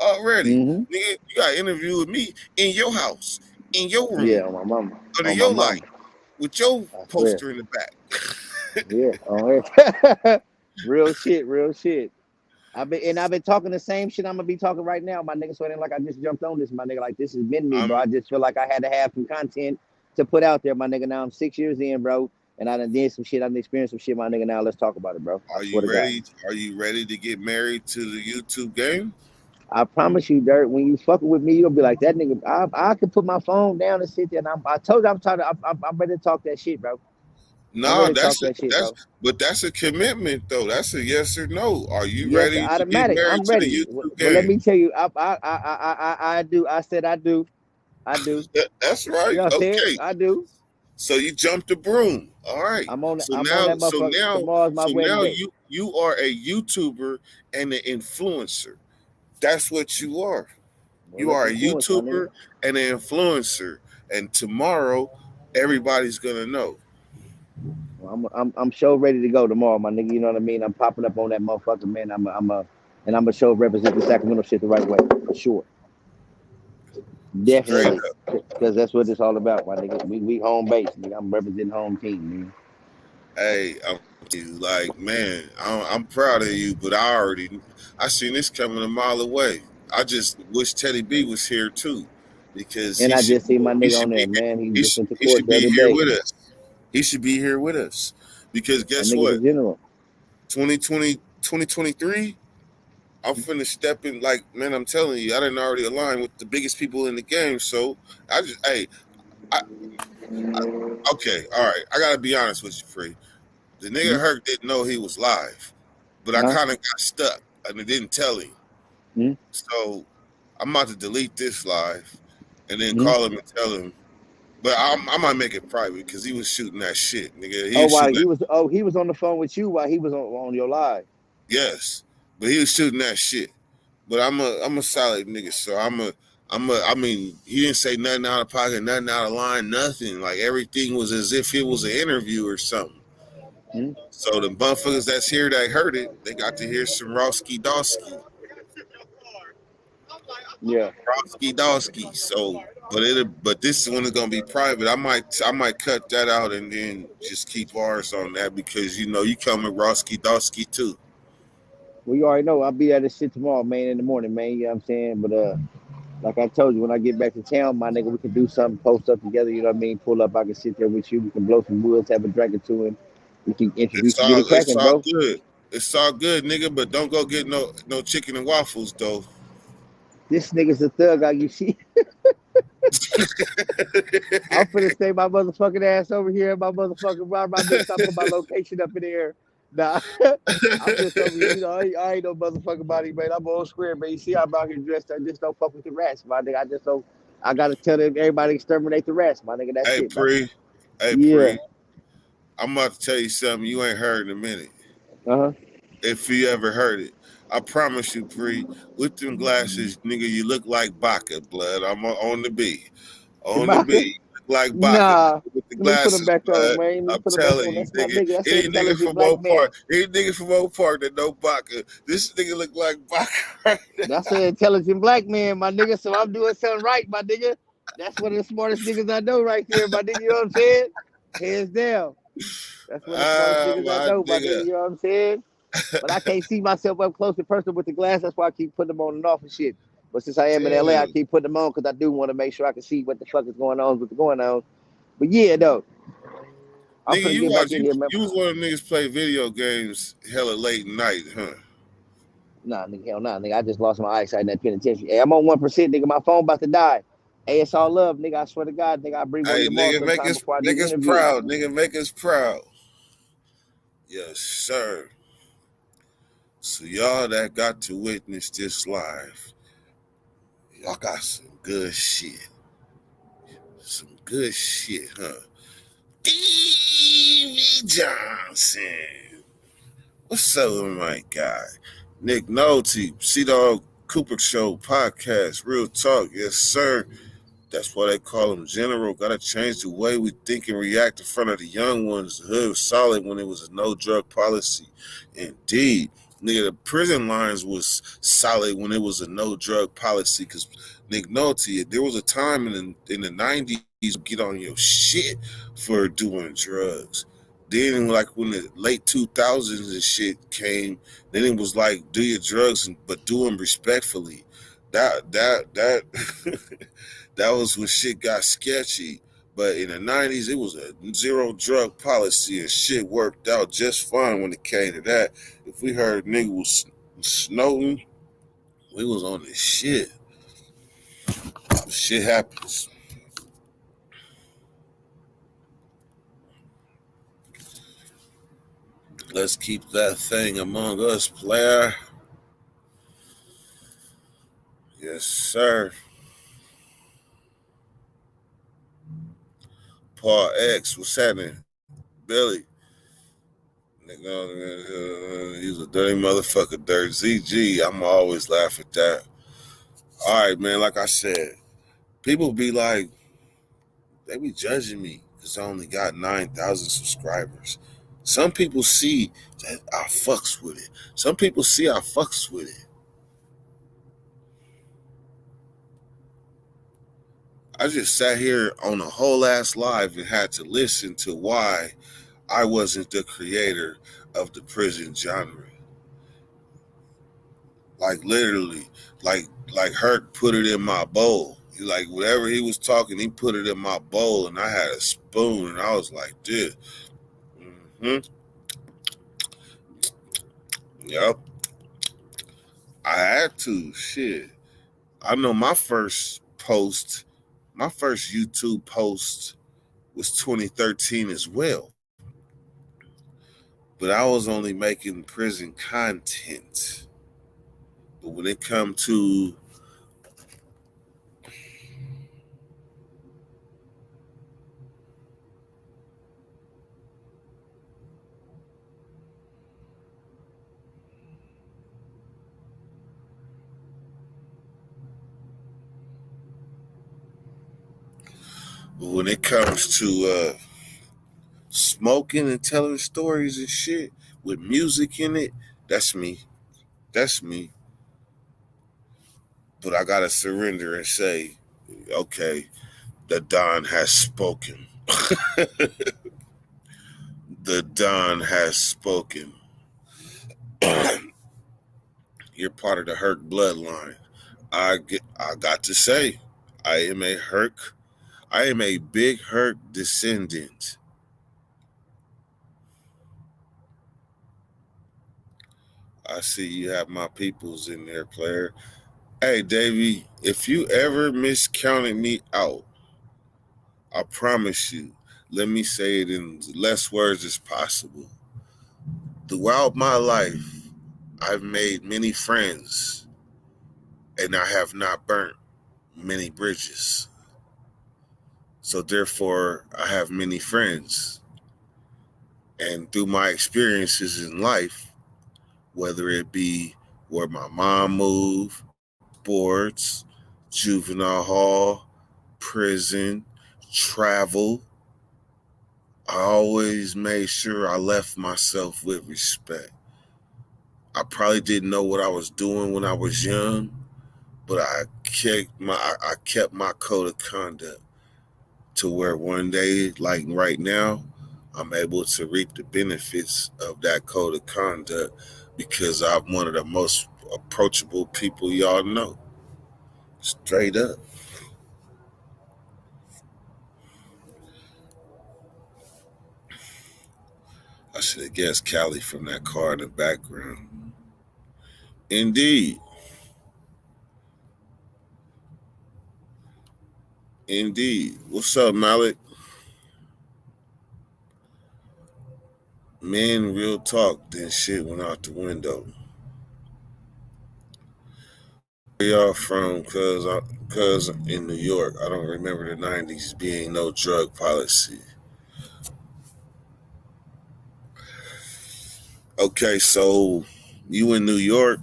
already. Nigga, you got an interview with me in your house, in your room, my mama, under your light, with your poster in the back. Real shit. I've been talking the same shit I'm gonna be talking right now, my nigga. So it ain't like I just jumped on this, my nigga. Like this has been me, bro. I just feel like I had to have some content to put out there, my nigga. Now I'm 6 years in, bro. And I done did some shit. I done experienced some shit, my nigga. Now let's talk about it, bro. Are you ready? Are you ready to get married to the YouTube game? I promise you, Dirt. When you fucking with me, you'll be like that nigga. I can put my phone down and sit there. And I told you I'm tired. I'm ready to talk that shit, bro. No, that's a commitment though. That's a yes or no. Are you ready to get married I'm ready. to the YouTube game? Well, let me tell you, I do. I said I do. That's right. You know what okay. I'm saying? I do. So you jumped the broom. All right. I'm on. So I'm now, on that so now, tomorrow's my wedding day. you are a YouTuber and an influencer. That's what you are. Well, you are a YouTuber and an influencer, and tomorrow everybody's gonna know. Well, I'm sure ready to go tomorrow, my nigga. You know what I mean? I'm popping up on that motherfucker, man. I'm a show represent the Sacramento shit the right way for sure. Definitely, because that's what it's all about, my nigga. We home base, nigga. I'm representing home team, man. Hey, I'm proud of you, but I seen this coming a mile away. I just wish Teddy B was here too, because I just see my nigga on there, man. He just went to court the other day. With us. He should be here with us, because guess what? 2023. I'm finna step in, like, man, I'm telling you, I didn't already align with the biggest people in the game. So okay, all right. I gotta be honest with you, Free. The nigga Herc didn't know he was live, but I kind of got stuck and I didn't tell him. So I'm about to delete this live and then call him and tell him. But I might make it private because he was shooting that shit, nigga. He was on the phone with you while he was on your live. Yes. But he was shooting that shit. But I'm a solid nigga, so I mean, he didn't say nothing out of pocket, nothing out of line, nothing. Like everything was as if it was an interview or something. So the motherfuckers that's here that heard it, they got to hear some Rawski Dawski. Yeah. Rawski Dawski. So but this one is gonna be private. I might cut that out and then just keep ours on that, because you come with Rawski Dawski too. Well, you already know I'll be at this shit tomorrow, man, in the morning, man. You know what I'm saying? But like I told you, when I get back to town, my nigga, we can do something, post up together, you know what I mean? Pull up, I can sit there with you, we can blow some woods, have a drink or two, and we can introduce you to the cracking, bro. Good. It's all good, nigga, but don't go get no chicken and waffles though. This nigga's a thug, like you see. I'm finna stay my motherfucking ass over here in my motherfucking bar. I just put my location up in the air. Nah, I'm just over here. I ain't no motherfucking body, man. I'm on square, man. You see, I'm out here dressed. I just don't fuck with the rats, my nigga. I just don't. I gotta tell everybody exterminate the rats, my nigga. That's it. Pre. Pre. I'm about to tell you something you ain't heard in a minute. If you ever heard it, I promise you, Pre. With them glasses, nigga, you look like Baca, blood. I'm on the B. On the B. Like Baca. Nah. With the Let me put him glasses, back on, bud. man. Let me I'm put him back telling on. you, That's my nigga. nigga. That's an Any nigga intelligent from black Oak man. Park, that know Baca. This nigga look like Baca right now. That's an intelligent black man, my nigga. So I'm doing something right, my nigga. That's one of the smartest niggas I know right there, my nigga. You know what I'm saying? Hands down. That's one of the smartest Ah, niggas I my know, my nigga. nigga. You know what I'm saying? But I can't see myself up close and personal with the glass. That's why I keep putting them on and off and shit. But since I am in LA, I Damn. keep putting them on because I do want to make sure I can see what the fuck is going on, what's going on. But yeah, though, I'm Nigga, finna get back in here, man. you was one of the niggas play video games hella late night, huh? Nah, nigga, hell nah, nigga. I just lost my eyesight in that penitentiary. Hey, I'm on 1%, nigga. My phone about to die. Hey, it's all love, nigga. I swear to God, nigga. I'll bring one of Hey, you tomorrow nigga, sometime before I do make the us interview. proud. Nigga, make us proud. Yes, sir. So y'all that got to witness this live, y'all got some good shit. Some good shit, huh? Stevie Johnson. What's up with my guy? Nick Nolte, C-Dog Cooper Show podcast. Real talk, yes, sir. That's why they call him General. Gotta change the way we think and react in front of the young ones. The hood was solid when it was a no drug policy. Indeed. Nigga, the prison lines was solid when it was a no drug policy. Cause Nick Nolte, there was a time in the 90s get on your shit for doing drugs. Then like when the late 2000s and shit came, then it was like do your drugs but do them respectfully. That that was when shit got sketchy. But in the 90s, it was a zero drug policy and shit worked out just fine when it came to that. If we heard nigga was snorting, we was on this shit. Shit happens. Let's keep that thing among us, player. Yes, sir. Paul X, what's happening? Billy. Nigga, he's a dirty motherfucker, dirt. ZG, I'm always laugh at that. All right, man, like I said, people be like, they be judging me because I only got 9,000 subscribers. Some people see that I fucks with it. Some people see I fucks with it. I just sat here on a whole ass live and had to listen to why I wasn't the creator of the prison genre. Like literally, like Herc put it in my bowl. Like whatever he was talking, he put it in my bowl, and I had a spoon, and I was like, dude. Yep. I had to. Shit. I know my first YouTube post was 2013 as well. But I was only making prison content. But when it come to smoking and telling stories and shit with music in it, that's me. That's me. But I gotta surrender and say, okay, the Don has spoken. The Don has spoken. You're part of the Herc bloodline. I got to say, I am a big Herc descendant. I see you have my peoples in there, player. Hey, Davey, if you ever miscounted me out, I promise you, let me say it in less words as possible. Throughout my life, I've made many friends, and I have not burnt many bridges. So therefore, I have many friends. And through my experiences in life, whether it be where my mom moved, sports, juvenile hall, prison, travel, I always made sure I left myself with respect. I probably didn't know what I was doing when I was young, but I kept my code of conduct to where one day, like right now, I'm able to reap the benefits of that code of conduct because I'm one of the most approachable people y'all know. Straight up. I should have guessed Cali from that car in the background. Indeed. Indeed. What's up, Malik? Man, real talk, then shit went out the window. Where y'all from? Cause in New York, I don't remember the 90s being no drug policy. Okay, so you in New York?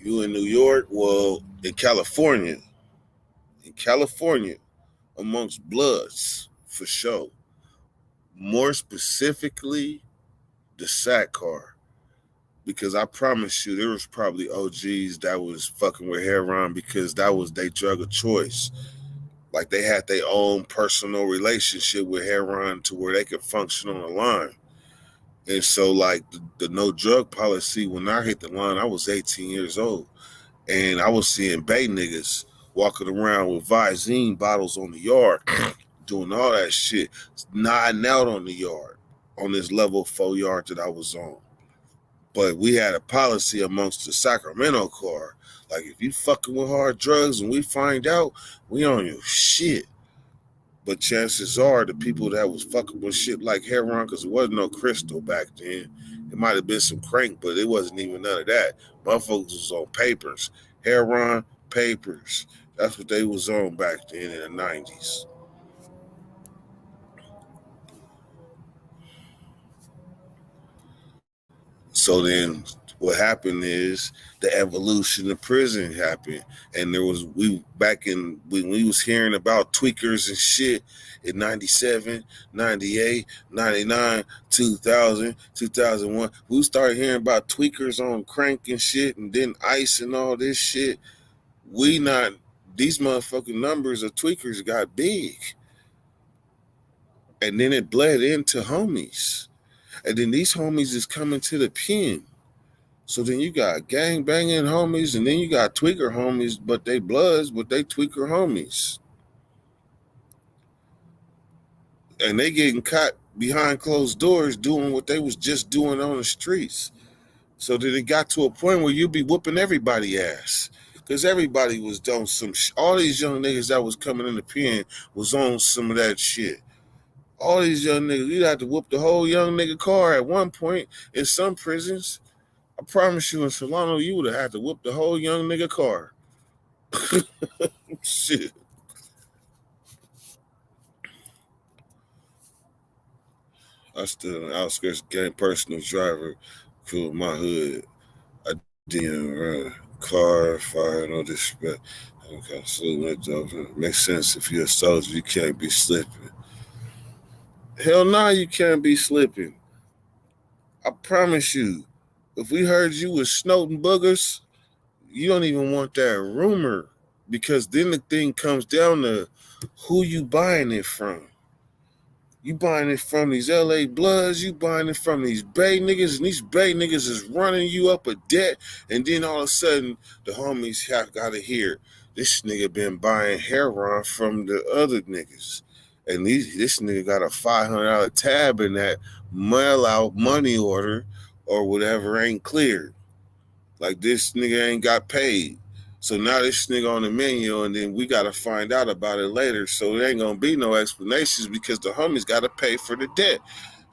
You in New York? Well, in California. In California, amongst Bloods, for sure. More specifically, the SAT car. Because I promise you, there was probably OGs that was fucking with heroin because that was their drug of choice. Like they had their own personal relationship with heroin to where they could function on the line. And so, like the no drug policy, when I hit the line, I was 18 years old, and I was seeing Bay niggas walking around with Visine bottles on the yard, doing all that shit, nodding out on the yard, on this level 4 yard that I was on. But we had a policy amongst the Sacramento car. Like, if you fucking with hard drugs and we find out, we on your shit. But chances are the people that was fucking with shit like heroin, because there wasn't no crystal back then. It might have been some crank, but it wasn't even none of that. Motherfuckers was on papers. Heroin, papers. That's what they was on back then in the 90s. So then what happened is the evolution of prison happened. And there was, we back in, when we was hearing about tweakers and shit in 97, 98, 99, 2000, 2001, we started hearing about tweakers on crank and shit and then ice and all this shit. These motherfucking numbers of tweakers got big. And then it bled into homies. And then these homies is coming to the pen. So then you got gang banging homies, and then you got tweaker homies, but they bloods, but they tweaker homies. And they getting caught behind closed doors doing what they was just doing on the streets. So then it got to a point where you be whooping everybody ass. Because everybody was doing some all these young niggas that was coming in the pen was on some of that shit. All these young niggas, you'd have to whoop the whole young nigga car at one point in some prisons. I promise you, in Solano, you would have had to whoop the whole young nigga car. Shit. I stood on the outskirts, gang personal driver, cool my hood. I didn't run car, fire, no disrespect. Okay, so makes sense. If you're a soldier, you can't be slipping. Hell nah, you can't be slipping. I promise you, if we heard you was snorting boogers, you don't even want that rumor, because then the thing comes down to who you buying it from. You buying it from these LA Bloods, you buying it from these Bay niggas, and these Bay niggas is running you up a debt, and then all of a sudden the homies got to hear this nigga been buying heroin from the other niggas, and this nigga got a $500 tab in that mail out money order or whatever ain't cleared. Like, this nigga ain't got paid. So now this nigga on the menu, and then we got to find out about it later. So there ain't going to be no explanations because the homies got to pay for the debt.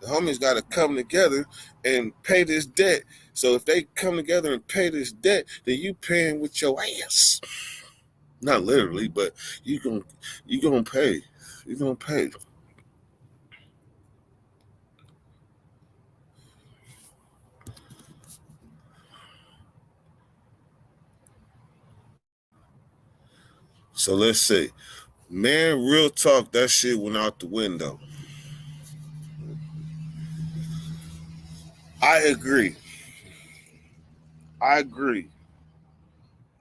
The homies got to come together and pay this debt. So if they come together and pay this debt, then you paying with your ass. Not literally, but you gonna pay. You gonna pay. So let's see. Man, real talk, that shit went out the window. I agree.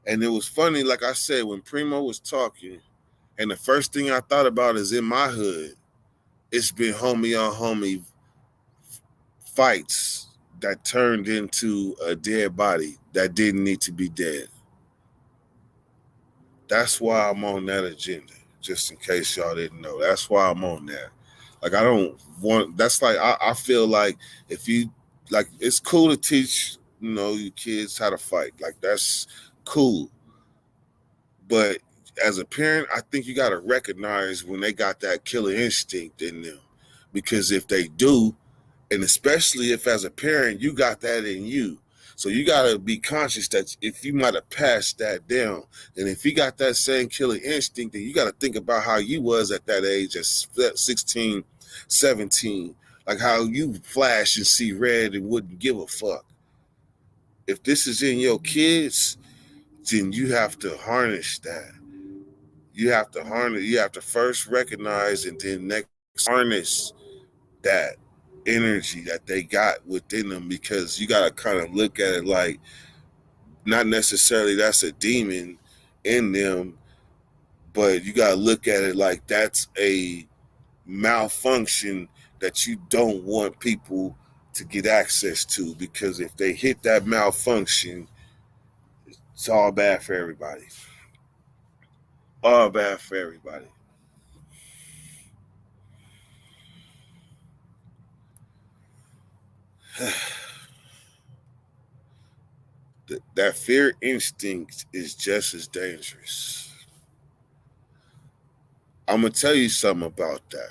And it was funny, like I said, when Primo was talking, and the first thing I thought about is in my hood, it's been homie on homie fights that turned into a dead body that didn't need to be dead. That's why I'm on that agenda, just in case y'all didn't know. That's why I'm on that. Like, I don't want, that's like, I feel like if you, like, it's cool to teach, you kids how to fight. Like, that's cool. But as a parent, I think you got to recognize when they got that killer instinct in them. Because if they do, and especially if as a parent, you got that in you. So you got to be conscious that if you might have passed that down, and if you got that same killer instinct, then you got to think about how you was at that age at 16, 17, like how you flash and see red and wouldn't give a fuck. If this is in your kids, then you have to harness that. You have to first recognize and then next harness that energy that they got within them, because you got to kind of look at it like not necessarily that's a demon in them, but you got to look at it like that's a malfunction that you don't want people to get access to, because if they hit that malfunction, it's all bad for everybody. All bad for everybody. That fear instinct is just as dangerous. I'm going to tell you something about that.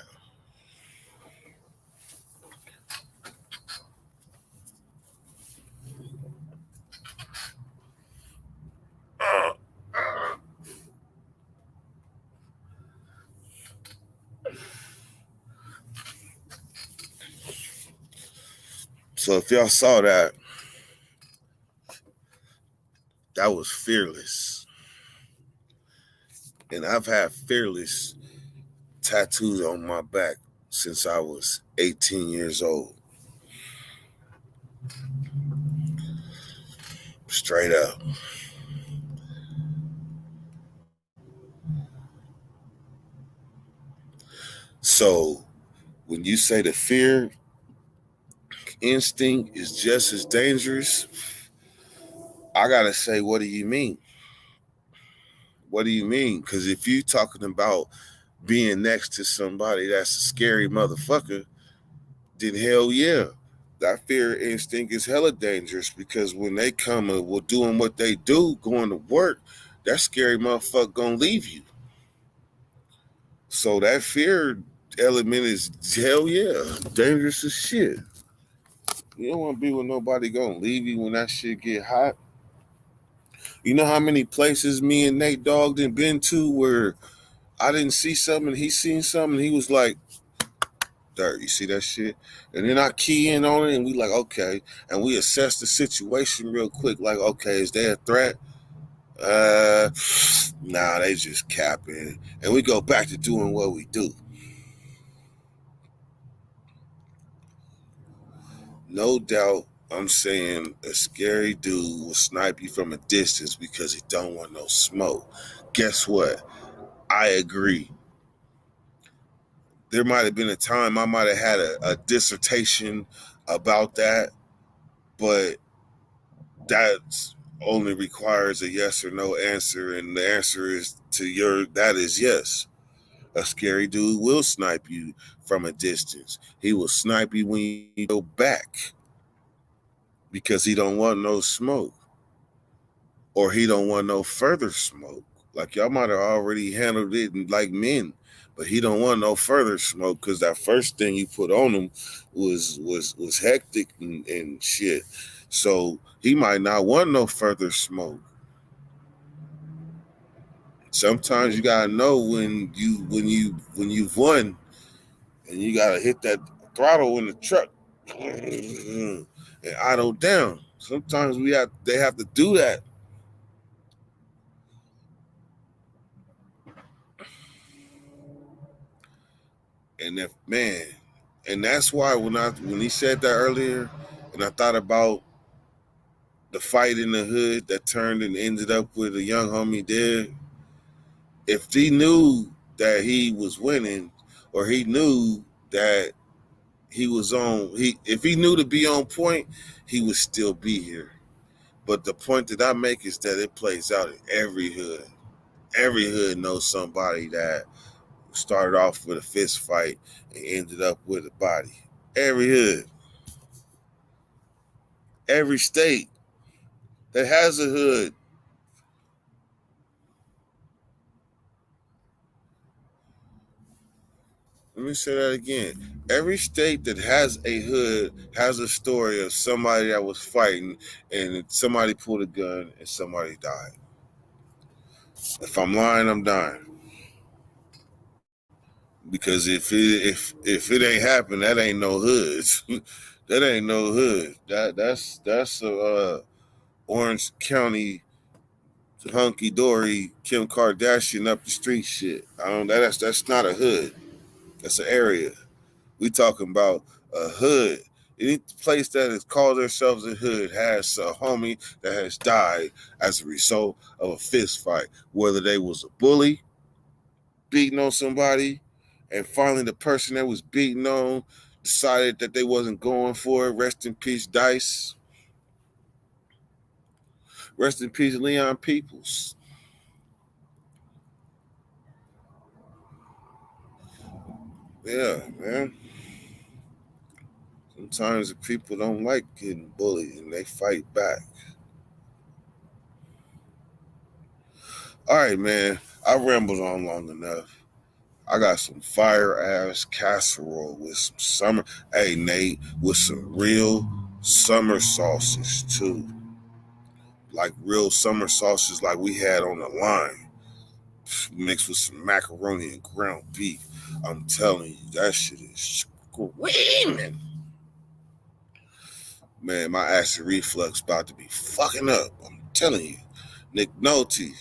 So if y'all saw that, that was Fearless. And I've had Fearless tattooed on my back since I was 18 years old. Straight up. So when you say the fear instinct is just as dangerous, I gotta say, what do you mean? What do you mean? Because if you're talking about being next to somebody that's a scary motherfucker, then hell yeah, that fear instinct is hella dangerous, because when they come and we're doing what they do, going to work, that scary motherfucker gonna leave you. So that fear element is hell yeah, dangerous as shit. You don't want to be with nobody gonna leave you when that shit get hot. You know how many places me and Nate Dogg done been to where I didn't see something and he seen something and he was like, "Dirt, you see that shit?" And then I key in on it and we like, okay. And we assess the situation real quick, like, okay, is there a threat? Nah, they just capping. And we go back to doing what we do. No doubt, I'm saying a scary dude will snipe you from a distance because he don't want no smoke. Guess what? I agree. There might have been a time I might have had a dissertation about that, but that only requires a yes or no answer, and the answer is that is yes. A scary dude will snipe you from a distance. He will snipe you when you go back because he don't want no smoke, or he don't want no further smoke. Like y'all might have already handled it like men, but he don't want no further smoke because that first thing you put on him was hectic and shit. So he might not want no further smoke. Sometimes you gotta know when you've won, and you gotta hit that throttle in the truck and idle down. Sometimes they have to do that. And if man, and that's why when he said that earlier, and I thought about the fight in the hood that turned and ended up with a young homie dead. If he knew that he was winning, or he knew that he was if he knew to be on point, he would still be here. But the point that I make is that it plays out in every hood. Every hood knows somebody that started off with a fist fight and ended up with a body. Every hood. Every state that has a hood. Let me say that again. Every state that has a hood has a story of somebody that was fighting and somebody pulled a gun and somebody died. If I'm lying, I'm dying. Because if it ain't happened, that ain't no hood. That ain't no hood. That's Orange County hunky dory Kim Kardashian up the street shit. That's not a hood. That's an area. We talking about a hood. Any place that has called themselves a hood has a homie that has died as a result of a fist fight, whether they was a bully beating on somebody, and finally the person that was beating on decided that they wasn't going for it. Rest in peace, Dice. Rest in peace, Leon Peoples. Yeah, man. Sometimes the people don't like getting bullied and they fight back. All right, man. I rambled on long enough. I got some fire ass casserole with some summer. Hey, Nate, with some real summer sausage too. Like real summer sausage like we had on the line. Mixed with some macaroni and ground beef. I'm telling you, that shit is screaming. Man, my acid reflux about to be fucking up. I'm telling you. Nick Nolte,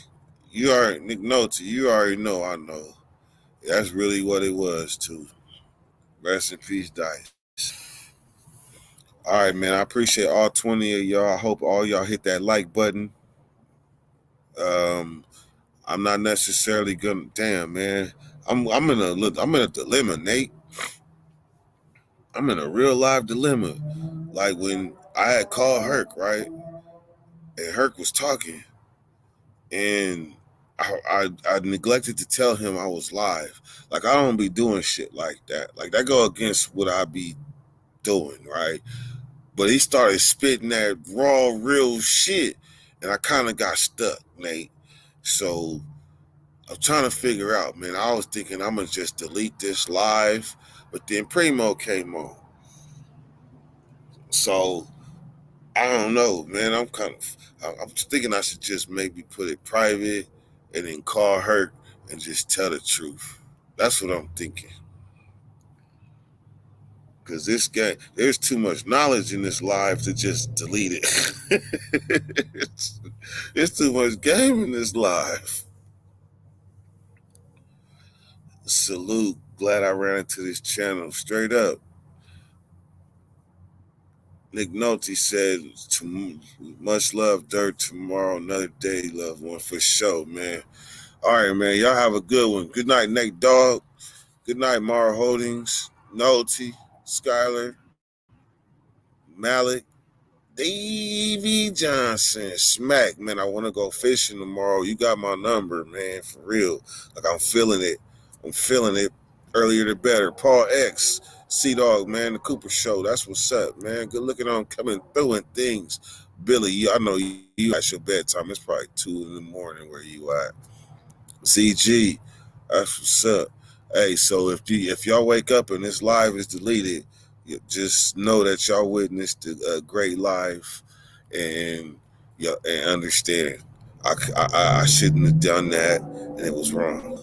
you already know I know. That's really what it was too. Rest in peace, Dice. All right, man. I appreciate all 20 of y'all. I hope all y'all hit that like button. I'm not necessarily gonna. Damn, man. I'm in a dilemma, Nate. I'm in a real live dilemma. Like when I had called Herc, right, and Herc was talking, and I neglected to tell him I was live. Like I don't be doing shit like that. Like that go against what I be doing, right? But he started spitting that raw, real shit, and I kind of got stuck, Nate. So I'm trying to figure out, man. I was thinking I'm gonna just delete this live, but then Primo came on. So I don't know, man. I'm thinking I should just maybe put it private and then call her and just tell the truth. That's what I'm thinking. Because this game, there's too much knowledge in this live to just delete it. It's too much game in this live. Salute. Glad I ran into this channel. Straight up. Nick Nolte said, much love, Dirt. Tomorrow, another day, loved one, for sure, man. All right, man. Y'all have a good one. Good night, Nate Dogg. Good night, Mara Holdings, Nolte, Skyler, Malik, Davey Johnson, Smack. Man, I want to go fishing tomorrow. You got my number, man, for real. Like, I'm feeling it. Earlier the better. Paul X, C-Dog, man, the Cooper Show. That's what's up, man. Good looking on coming through and things. Billy, I know you at your bedtime. It's probably 2 in the morning where you at. CG, that's what's up. Hey, so if y'all wake up and this live is deleted, just know that y'all witnessed a great live, and understand. I shouldn't have done that, and it was wrong.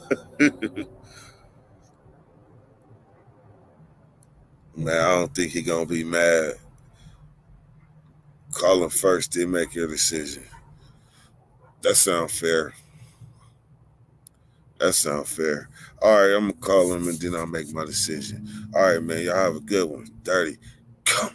Man, I don't think he gonna be mad. Call him first, then make your decision. That sounds fair. That sounds fair. All right, I'm gonna call him and then I'll make my decision. All right, man. Y'all have a good one. Dirty. Come.